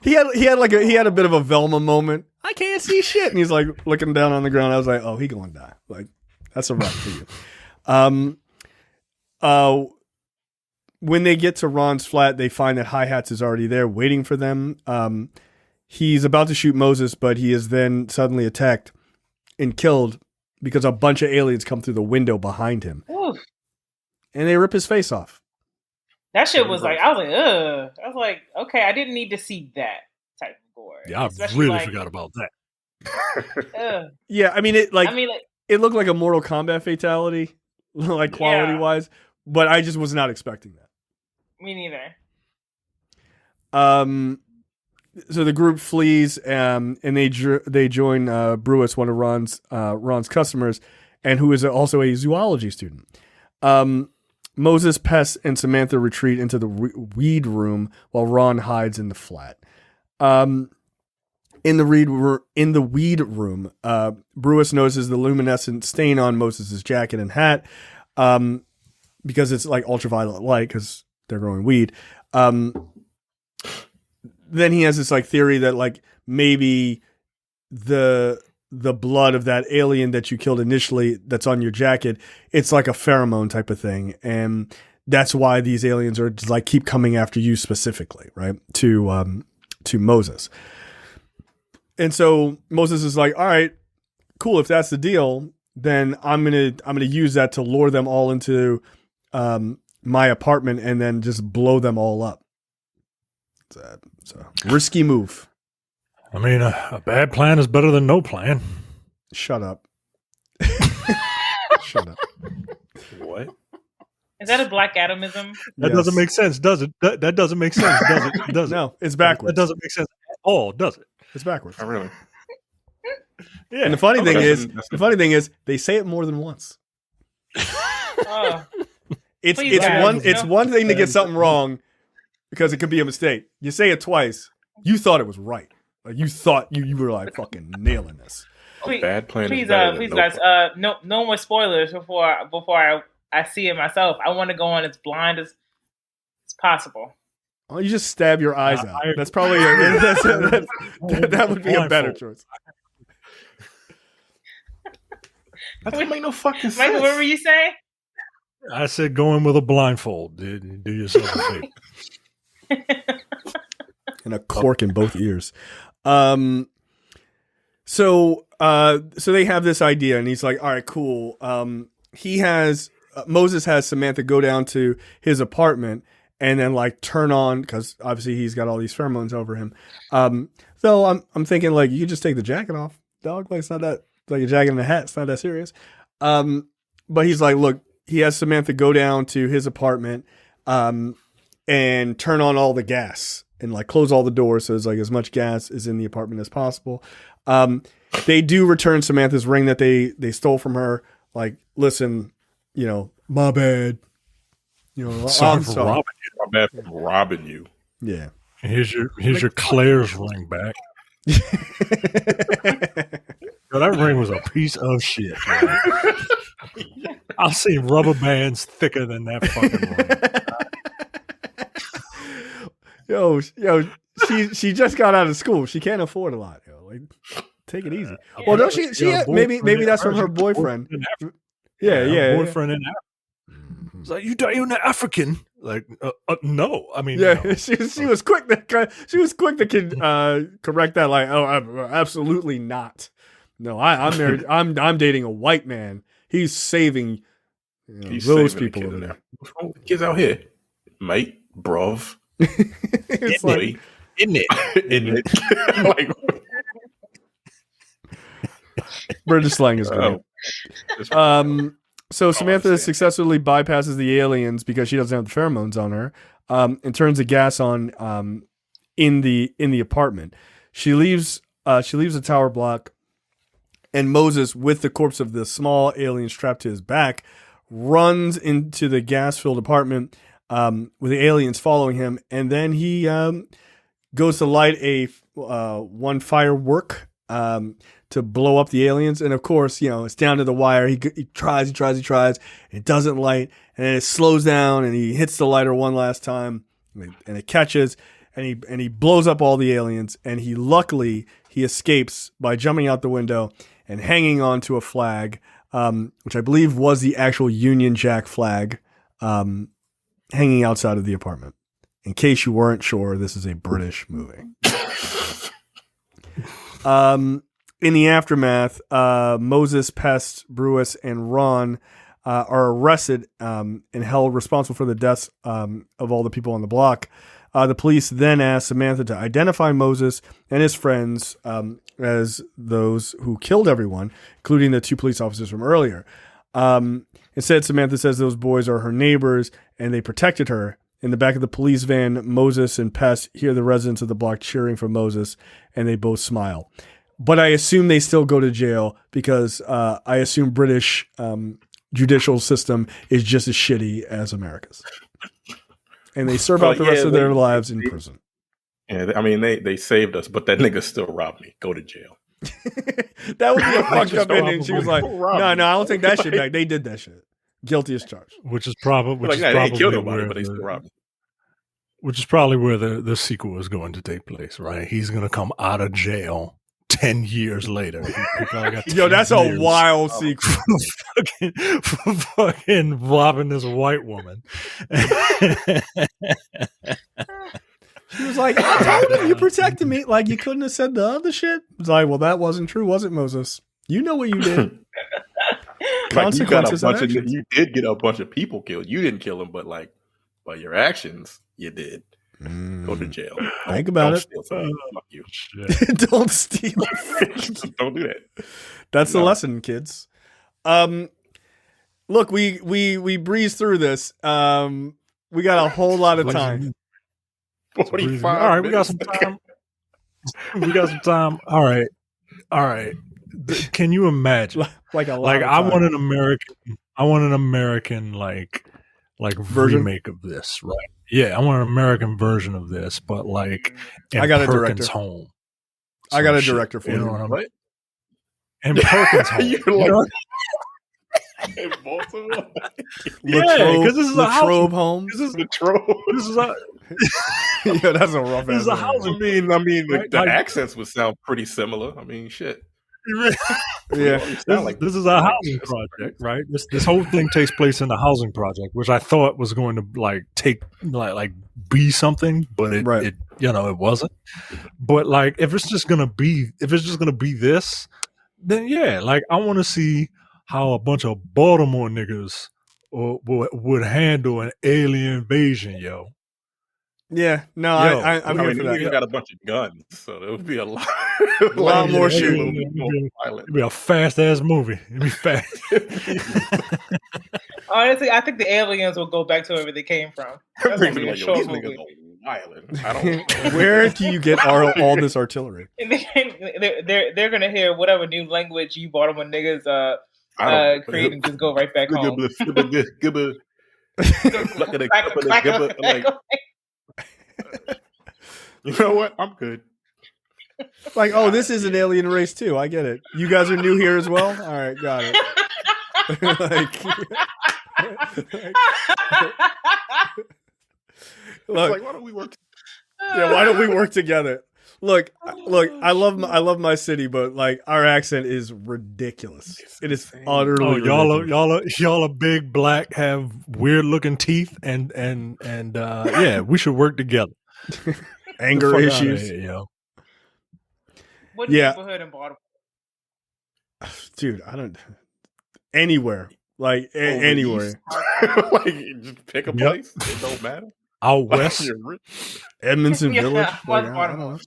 He had a bit of a Velma moment. I can't see shit, and he's like looking down on the ground. I was like, oh, he gonna die. Like, that's a wrap for you. When they get to Ron's flat, they find that Hi-Hats is already there waiting for them. He's about to shoot Moses, but he is then suddenly attacked and killed because a bunch of aliens come through the window behind him. Oof. And they rip his face off. That shit was like, I was like, ugh. I was like, okay, I didn't need to see that type of gore. Yeah, I really forgot about that. Yeah, I mean, it looked like a Mortal Kombat fatality, like quality wise, but I just was not expecting that. Me neither. So the group flees, and they join Brewis, one of Ron's customers, and who is also a zoology student. Moses, Pest, and Samantha retreat into the weed room while Ron hides in the flat. In the weed room, Brewis notices the luminescent stain on Moses' jacket and hat, because it's like ultraviolet light because they're growing weed. Then he has this like theory that like maybe the blood of that alien that you killed initially that's on your jacket, it's like a pheromone type of thing. And that's why these aliens are just like keep coming after you specifically, right? To Moses. And so Moses is like, all right, cool. If that's the deal, then I'm going to use that to lure them all into my apartment and then just blow them all up. It's a risky move. I mean, a bad plan is better than no plan. Shut up. Shut up. What? Is that a Black Adamism? That doesn't make sense, does it? That doesn't make sense, does it? Does it? No, it's backwards. That doesn't make sense at all, does it? It's backwards. Oh, really? Yeah. And the funny thing is, they say it more than once. It's one thing to get something wrong because it could be a mistake. You say it twice. You thought it was right. Like you thought you were like fucking nailing this. Please, bad plan. Please, guys. No more spoilers before I see it myself. I want to go on as blind as possible. Oh, you just stab your eyes out. That's probably that would be a better choice. That doesn't make no fucking sense. Michael, what were you saying? I said going with a blindfold. Do yourself a favor. And a cork in both ears. So they have this idea, and he's like, all right, cool. Moses has Samantha go down to his apartment and then like turn on, because obviously he's got all these pheromones over him. So I'm thinking like you could just take the jacket off, dog. Like it's not that like a jacket and a hat. It's not that serious. But he's like, look, he has Samantha go down to his apartment, and turn on all the gas and like close all the doors so there's like as much gas is in the apartment as possible. They do return Samantha's ring that they stole from her. Like, listen, my bad. Sorry I'm for sorry. robbing My bad for robbing you. Yeah. Here's your Claire's ring back. Yo, that ring was a piece of shit. Man. I've seen rubber bands thicker than that fucking ring. Yo, she just got out of school. She can't afford a lot. Yo. Like, take it easy. Well, don't she? Maybe that's from her boyfriend. Yeah. Boyfriend in Africa. It's like you're not African. Like, no. I mean, yeah. no. She was quick to correct that. Like, oh, absolutely not. No, I'm married. I'm dating a white man. He's saving those people over there. What's wrong with the kids out here, mate, bruv? It's like, isn't it? Like, British slang is great. So Samantha successfully bypasses the aliens because she doesn't have the pheromones on her, and turns the gas on in the apartment. She leaves the tower block, And Moses, with the corpse of the small alien strapped to his back, runs into the gas-filled apartment with the aliens following him. And then he goes to light one firework to blow up the aliens. And of course, it's down to the wire. He tries. It doesn't light. And then it slows down and he hits the lighter one last time and it catches and he blows up all the aliens. And luckily he escapes by jumping out the window and hanging onto a flag, which I believe was the actual Union Jack flag, hanging outside of the apartment. In case you weren't sure, this is a British movie. In the aftermath, Moses, Pest, Brewis, and Ron are arrested and held responsible for the deaths of all the people on the block. The police then ask Samantha to identify Moses and his friends as those who killed everyone, including the 2 police officers from earlier. Instead, Samantha says those boys are her neighbors and they protected her. In the back of the police van, Moses and Pest hear the residents of the block cheering for Moses, and they both smile. But I assume they still go to jail because I assume British judicial system is just as shitty as America's. And they serve out the rest of their lives in prison. Yeah, I mean, they saved us, but that nigga still robbed me. Go to jail. That would be a fucked up ending. She was like, no, I don't take that shit back. They did that shit. Guilty as charged. Which is probably they ain't killed nobody, but they still robbed me. Which is probably where the sequel is going to take place, right? He's going to come out of jail 10 years later. Yo, that's a wild sequel. for fucking robbing this white woman. She was like, I told you protected me. Like, you couldn't have said the other shit. It's like, well, that wasn't true, was it, Moses? You know what you did. Consequences you did get a bunch of people killed. You didn't kill them, but by your actions, you did. Go to jail. Think about it. Fuck you. Don't steal. Don't do that. That's the lesson, kids. Look, we breezed through this. We got a whole lot of time. 45 All right, minutes. we got some time. All right. Can you imagine? I want an American version? remake of this, right? Yeah, I want an American version of this, but I got a Perkins director. Home. I got a director for You know you. what I mean? What? And Perkins Home. You're in Baltimore? Yeah, because this is a Latrobe home. This is Latrobe. This is a Yeah, that's a rough this is a ass housing. I mean, Right? the accents would sound pretty similar. I mean, shit. Yeah. This is a housing project, right? This whole thing takes place in the housing project, which I thought was going to take be something, but it it wasn't. But if it's just gonna be this, then yeah, I want to see how a bunch of Baltimore niggas would handle an alien invasion, yo. Yeah, no, I'm here for that. Niggas got a bunch of guns, so there would be a lot more shooting. It'd be a fast ass movie. It'd be fast. Honestly, I think the aliens will go back to wherever they came from. That's gonna be a short movie. Where do you get all this artillery? They're gonna hear whatever new language you Baltimore niggas create and just go right back home. You know what? I'm good. This is an alien race too. I get it. You guys are new here as well? All right, got it. Look, why don't we work? Yeah, why don't we work together? Look, I love my city, but our accent is ridiculous. It is utterly ridiculous. y'all are big, black, have weird looking teeth, and yeah, we should work together. Anger issues, here, yo. What neighborhood in Baltimore? Dude, I don't. Anywhere, anywhere. Just pick a place. It don't matter. Out west, Edmondson Village. I don't know.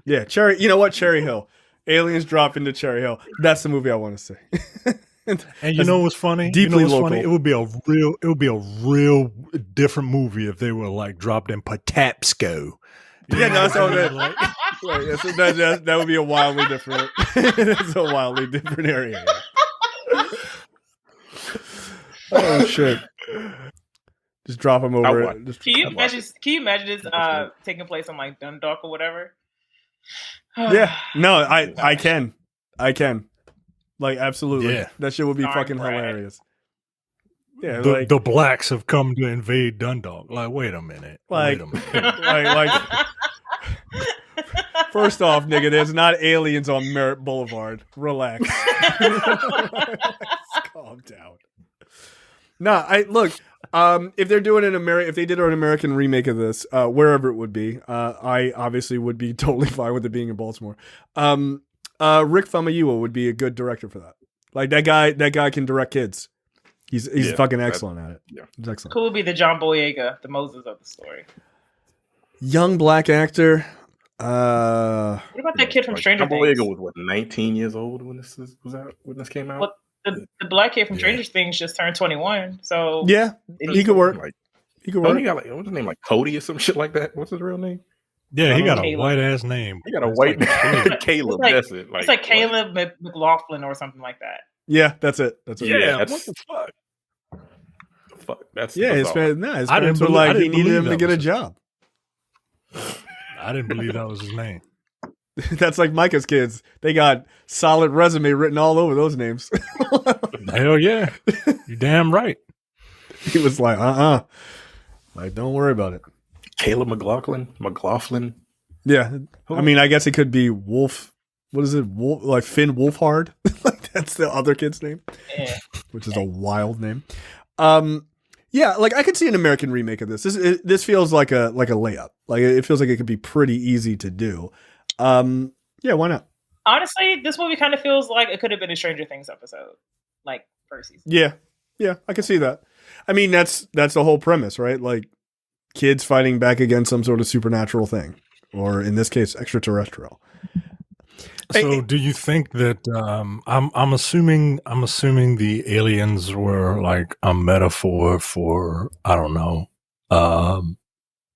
Yeah, Cherry. You know what? Cherry Hill. Aliens drop into Cherry Hill. That's the movie I want to see. And you know what's funny? Deeply local. Funny? It would be a real different movie if they were dropped in Patapsco. Yeah, no, so that, like, right, so that would be a wildly different. It's a wildly different area. Oh shit! Just drop him over watch it. Just, Can you I'd watch imagine? Can you imagine this taking place on like Dundalk or whatever? yeah, no, I can, like absolutely. Yeah. That shit would be Darn fucking Brad. hilarious. Yeah, the, like the blacks have come to invade Dundalk. Like, wait a minute. Like- wait a minute. like first off, nigga, there's not aliens on Merritt Boulevard. Relax. Calm down. Nah, look. If they're doing if they did an American remake of this, wherever it would be, I obviously would be totally fine with it being in Baltimore. Rick Famuyiwa would be a good director for that. Like that guy can direct kids. He's fucking excellent at it. Yeah, he's excellent. Cool would be the John Boyega, the Moses of the story. Young black actor. What about that kid from Stranger John Things? Boyega was what 19 years old when this came out. What? The black kid from Stranger Things just turned 21. So Yeah, he could work. Like, He could oh, work. he got like what's his name, like Cody or some shit like that. What's his real name? Yeah, he got a Caleb. white ass name. He got a It's white like Caleb. like- That's it. it's like Caleb McLaughlin or something like that. Yeah, that's it. That's it. Yeah, what that's the fuck? fuck. That's Yeah, his bizarre. parents, I didn't were believe- like I he didn't needed believe him to that get a was- job. I didn't believe that was his name. That's like Micah's kids. They got solid resume written all over those names. Hell yeah. You damn right. He was like, like, don't worry about it. Caleb McLaughlin. Yeah. I mean, I guess it could be Wolf. What is it? Wolf, like Finn Wolfhard? Like that's the other kid's name, Yeah. which is a wild name. Yeah, like I could see an American remake of this. This feels like a layup. Like it feels like it could be pretty easy to do. Yeah, why not? Honestly, this movie kind of feels like it could have been a Stranger Things episode, like first season. Yeah, I can see that. I mean, that's the whole premise, right? Like kids fighting back against some sort of supernatural thing, or in this case, extraterrestrial. So, do you think that I'm assuming the aliens were like a metaphor for, I don't know,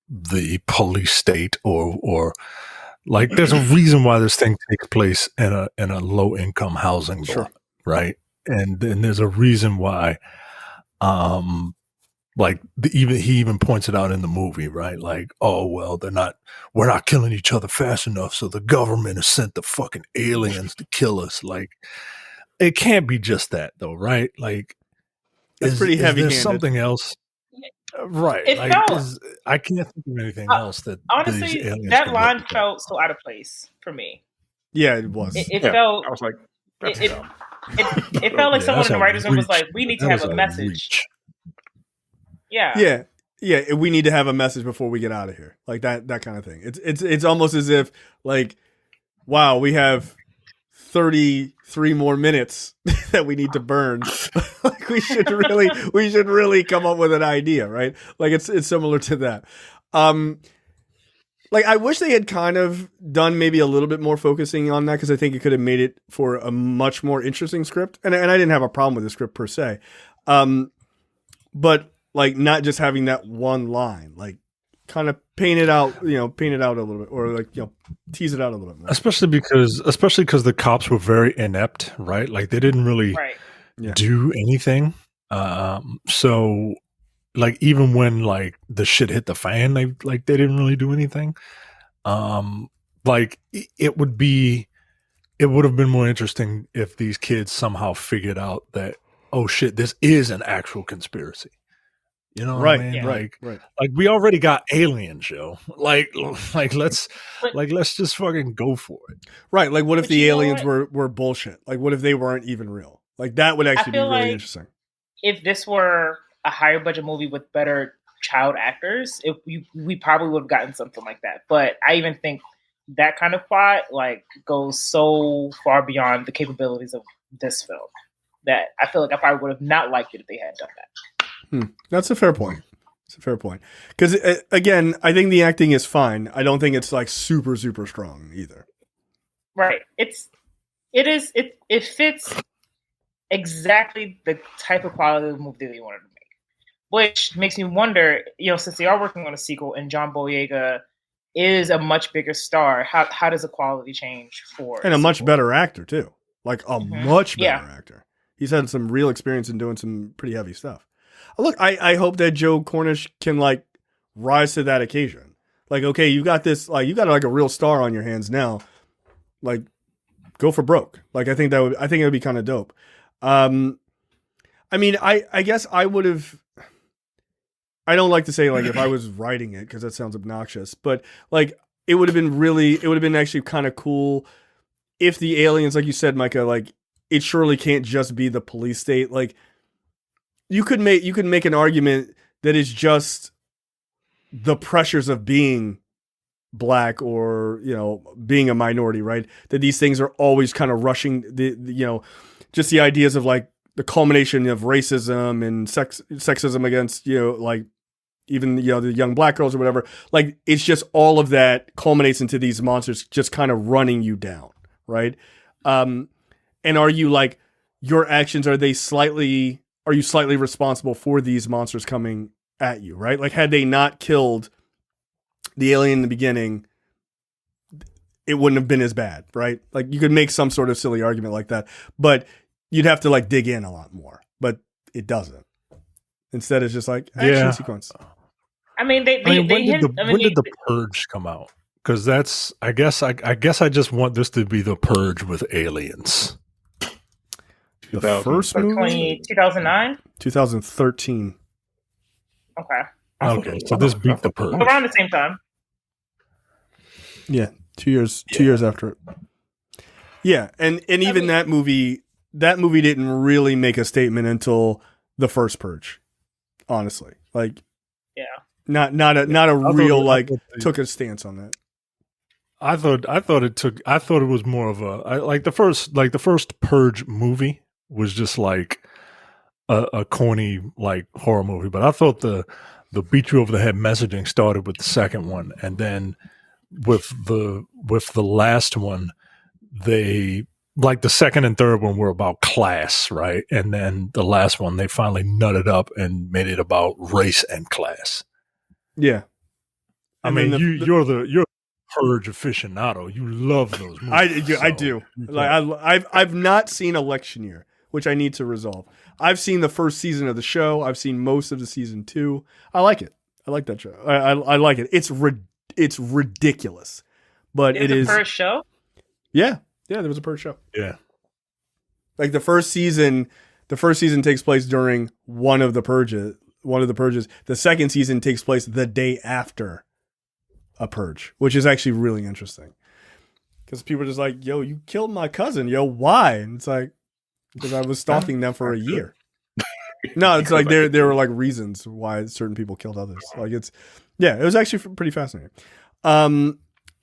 the police state, or like there's a reason why this thing takes place in a low income housing block, right? And then there's a reason why, like he even points it out in the movie, right? Like, oh well, we're not killing each other fast enough, so the government has sent the fucking aliens to kill us. Like, it can't be just that, though, right? Like, That's pretty heavy-handed. There's something else, right? It like, felt- I can't think of anything else that these Honestly, aliens that can line replicate. felt so out of place for me. Yeah, it was. It Yeah, felt I was like, that's it- dumb. it felt like Yeah, someone that's in the a writers' room was reach. like, "We need to That have was a message." reach. Yeah. Yeah. We need to have a message before we get out of here, like that kind of thing. It's almost as if like, wow, we have 33 more minutes that we need to burn. Like we should really come up with an idea, right? Like it's similar to that. Like I wish they had kind of done maybe a little bit more focusing on that, because I think it could have made it for a much more interesting script. And I didn't have a problem with the script per se, but like not just having that one line, like kind of paint it out a little bit, or like tease it out a little bit more. Especially because the cops were very inept, right? Like they didn't really Right. Yeah. do anything. So like even when like the shit hit the fan, they didn't really do anything. Like it would have been more interesting if these kids somehow figured out that, oh shit, this is an actual conspiracy. You know what I mean? Yeah. Right. Like we already got aliens, yo. Like let's just fucking go for it. Right. Like what if But the you know aliens what? were bullshit? Like what if they weren't even real? Like that would actually be feel really like- interesting. If this were a higher budget movie with better child actors, we probably would have gotten something like that. But I even think that kind of plot like goes so far beyond the capabilities of this film that I feel like I probably would have not liked it if they had done that. That's a fair point. Because again, I think the acting is fine. I don't think it's like super, super strong either. Right. It fits exactly the type of quality of movie that they wanted to make. Which makes me wonder, since they are working on a sequel and John Boyega is a much bigger star, how does the quality change for And a much sequel? better actor too. Like a much better Yeah. actor. He's had some real experience in doing some pretty heavy stuff. Look, I hope that Joe Cornish can like rise to that occasion. Like, okay, you got this, like you got like a real star on your hands now. Like, go for broke. Like, I think it would be kind of dope. I mean, I guess I would have. I don't like to say like if I was writing it because that sounds obnoxious, but like it would have been actually kind of cool if the aliens, like you said, Micah, like it surely can't just be the police state. Like you could make an argument that is just the pressures of being black or, you know, being a minority, right? That these things are always kind of rushing the you know, just the ideas of like the culmination of racism and sexism against, you know, like even, you know, the young black girls or whatever. Like it's just all of that culminates into these monsters just kind of running you down, right? And are you like your actions, are you slightly responsible for these monsters coming at you, right? Like had they not killed the alien in the beginning, it wouldn't have been as bad, right? Like you could make some sort of silly argument like that, but you'd have to like dig in a lot more, but it doesn't. Instead, it's just like action sequence. I mean, when did the Purge come out? Because that's, I guess I just want this to be the Purge with aliens. The first movie? 2009? 2013. Okay, so this beat the Purge. Around the same time. Yeah, 2 years after it. Yeah, and even that movie didn't really make a statement until the first Purge. Honestly, like, yeah, not a real like took a stance on that. I thought it was more of a the first Purge movie was just like a corny like horror movie, but I thought the beat you over the head messaging started with the second one, and then with the last one, they like the second and third one were about class, right? And then the last one they finally nutted up and made it about race and class. Yeah, I mean, you're the Purge aficionado. You love those movies. I do. Like I've not seen Election Year, which I need to resolve. I've seen the first season of the show. I've seen most of the season 2. I like it. I like that show. I like it. It's ridiculous, but it is a Purge show. Yeah, there was a Purge show. Yeah, like the first season takes place during one of the purges. The second season takes place the day after a purge, which is actually really interesting. Because people are just like, yo, you killed my cousin. Yo, why? And it's like, because I was stalking them for a year. No, it's like there were like reasons why certain people killed others. Like it was actually pretty fascinating.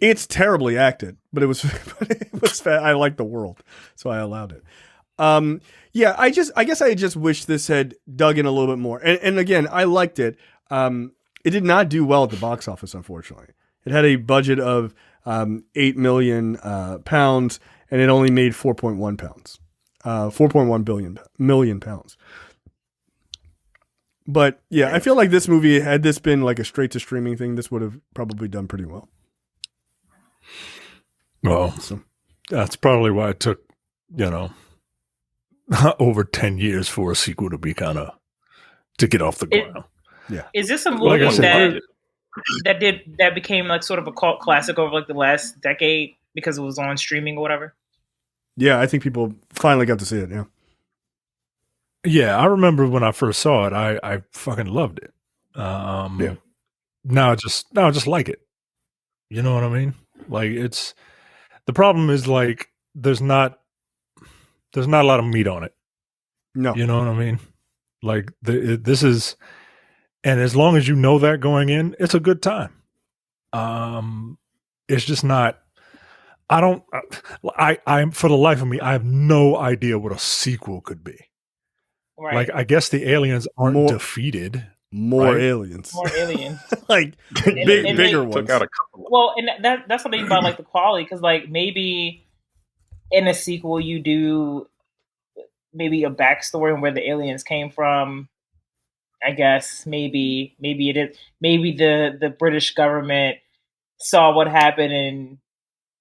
It's terribly acted, but it was I liked the world, so I allowed it. Yeah, I guess I just wish this had dug in a little bit more. And again, I liked it. It did not do well at the box office, unfortunately. It had a budget of 8 million pounds, and it only made 4.1 pounds, 4.1 million pounds. But yeah, I feel like this movie, had this been like a straight to streaming thing, this would have probably done pretty well. Well, that's probably why it took, over 10 years for a sequel to be to get off the ground. Yeah. Is this a movie that became like sort of a cult classic over like the last decade because it was on streaming or whatever? Yeah, I think people finally got to see it. Yeah. Yeah, I remember when I first saw it, I fucking loved it. Yeah. Now I just like it. You know what I mean? Like the problem is like there's not a lot of meat on it. No. You know what I mean? Like this is, and as long as you know that going in, it's a good time. It's just not. I'm for the life of me, I have no idea what a sequel could be. Right. Like, I guess the aliens aren't defeated. More aliens. Like bigger ones. Took out a couple. Well, and that's something about like the quality, because like maybe in a sequel you do maybe a backstory on where the aliens came from. I guess maybe it is, maybe the British government saw what happened and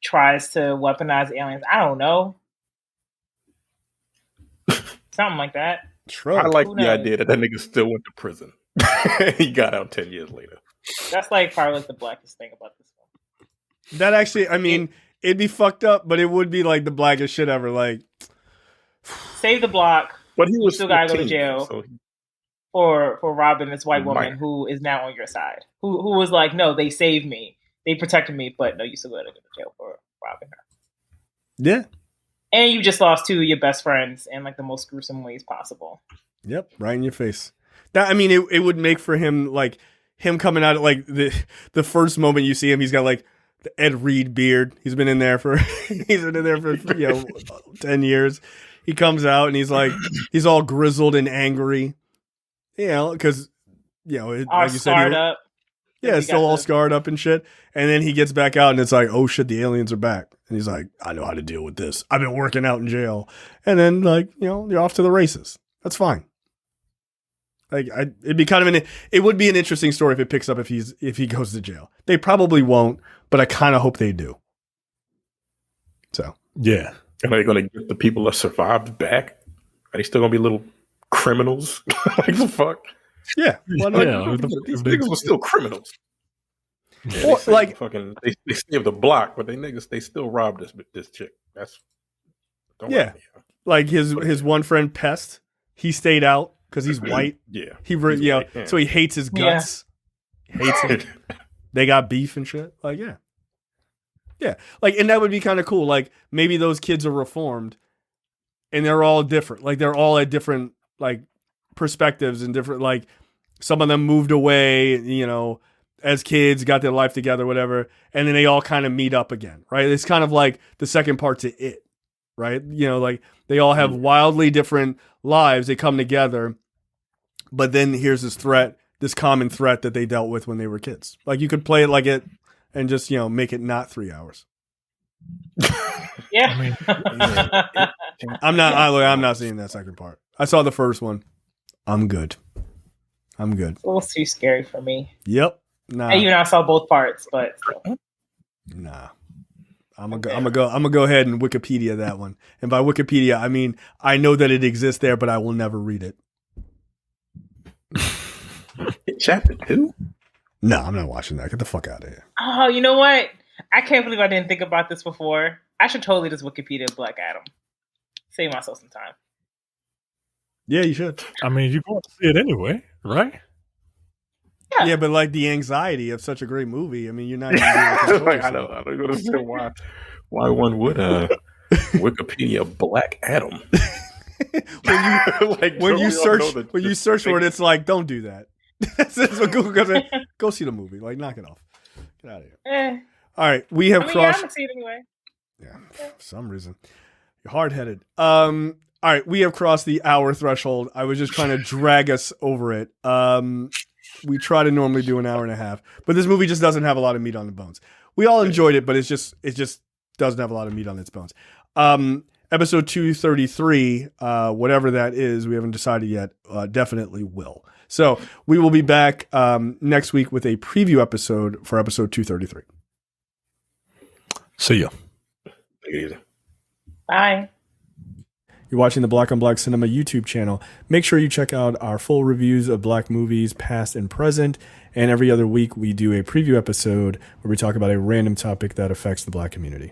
tries to weaponize aliens. I don't know. Something like that. True. I like Who the knows? idea that nigga still went to prison. He got out 10 years later. That's like probably like the blackest thing about this film. That actually, I mean, it'd be fucked up, but it would be like the blackest shit ever. Like, Save the block. But he was still gotta go to 15, jail. So For robbing this white He woman might. who is now on your side. Who was like, no, they saved me. They protected me, but no, you still gotta go to jail for robbing her. yeah. And you just lost two of your best friends in like the most gruesome ways possible. Yep. Right in your face. That, I mean, it would make for him, like, him coming out of, like, the first moment you see him, he's got, like, the Ed Reed beard. He's been in there for, 10 years. He comes out and he's like, he's all grizzled and angry, because, All like you said, scarred up. yeah, He still got all the- scarred up and shit. And then he gets back out and it's like, oh shit, the aliens are back. And he's like, I know how to deal with this. I've been working out in jail. And then, like, you're off to the races. That's fine. Like, it'd be kind of it would be an interesting story if it picks up if he goes to jail. They probably won't, but I kind of hope they do. So Yeah. Are they going to get the people that survived back? Are they still going to be little criminals? Like the fuck? yeah, well, Yeah. These niggas were still criminals. Yeah, Well, they say like- fucking, they saved the block, but they still robbed this chick. That's don't Yeah. worry. like his one friend Pest, he stayed out because he's white. Yeah, He He's yeah, white, yeah. so he hates his guts. He hates it. They got beef and shit. Like, yeah. Like, and that would be kind of cool. Like, maybe those kids are reformed, and they're all different. Like, they're all at different like perspectives and different. Like, some of them moved away, as kids, got their life together, whatever, and then they all kind of meet up again, right? It's kind of like the second part to It, right? Like they all have wildly different lives. They come together, but then here's this common threat that they dealt with when they were kids. Like, you could play it like it and just, make it not 3 hours. Yeah. I mean, I'm not seeing that second part. I saw the first one. I'm good. It was too scary for me. Yep. Nah. And even I saw both parts, but still. Nah. I'm gonna go ahead and Wikipedia that one. And by Wikipedia, I mean I know that it exists there, but I will never read it. Chapter 2. No, I'm not watching that. Get the fuck out of here. Oh, you know what? I can't believe I didn't think about this before. I should totally just Wikipedia Black Adam. Save myself some time. Yeah, you should. I mean, you're going to see it anyway, right? Yeah. Yeah, but like the anxiety of such a great movie. I mean, you're not. Gonna be able to control Like, I yourself. don't understand why one would Wikipedia Black Adam. When you search for it, it's like, don't do that. That's what Google goes. Go see the movie. Like, knock it off. Get out of here. Eh. All right, we have I mean, crossed. I'm gonna see it anyway. Yeah, for some reason. You're hard-headed. All right, we have crossed the hour threshold. I was just trying to drag us over it. We try to normally do an hour and a half, but this movie just doesn't have a lot of meat on the bones. We all enjoyed it, but it just doesn't have a lot of meat on its bones. Episode 233, whatever that is, we haven't decided yet, definitely will. So we will be back next week with a preview episode for episode 233. See ya. Take it easy. Bye. You're watching the Black on Black Cinema YouTube channel. Make sure you check out our full reviews of black movies, past and present. And every other week, we do a preview episode where we talk about a random topic that affects the black community.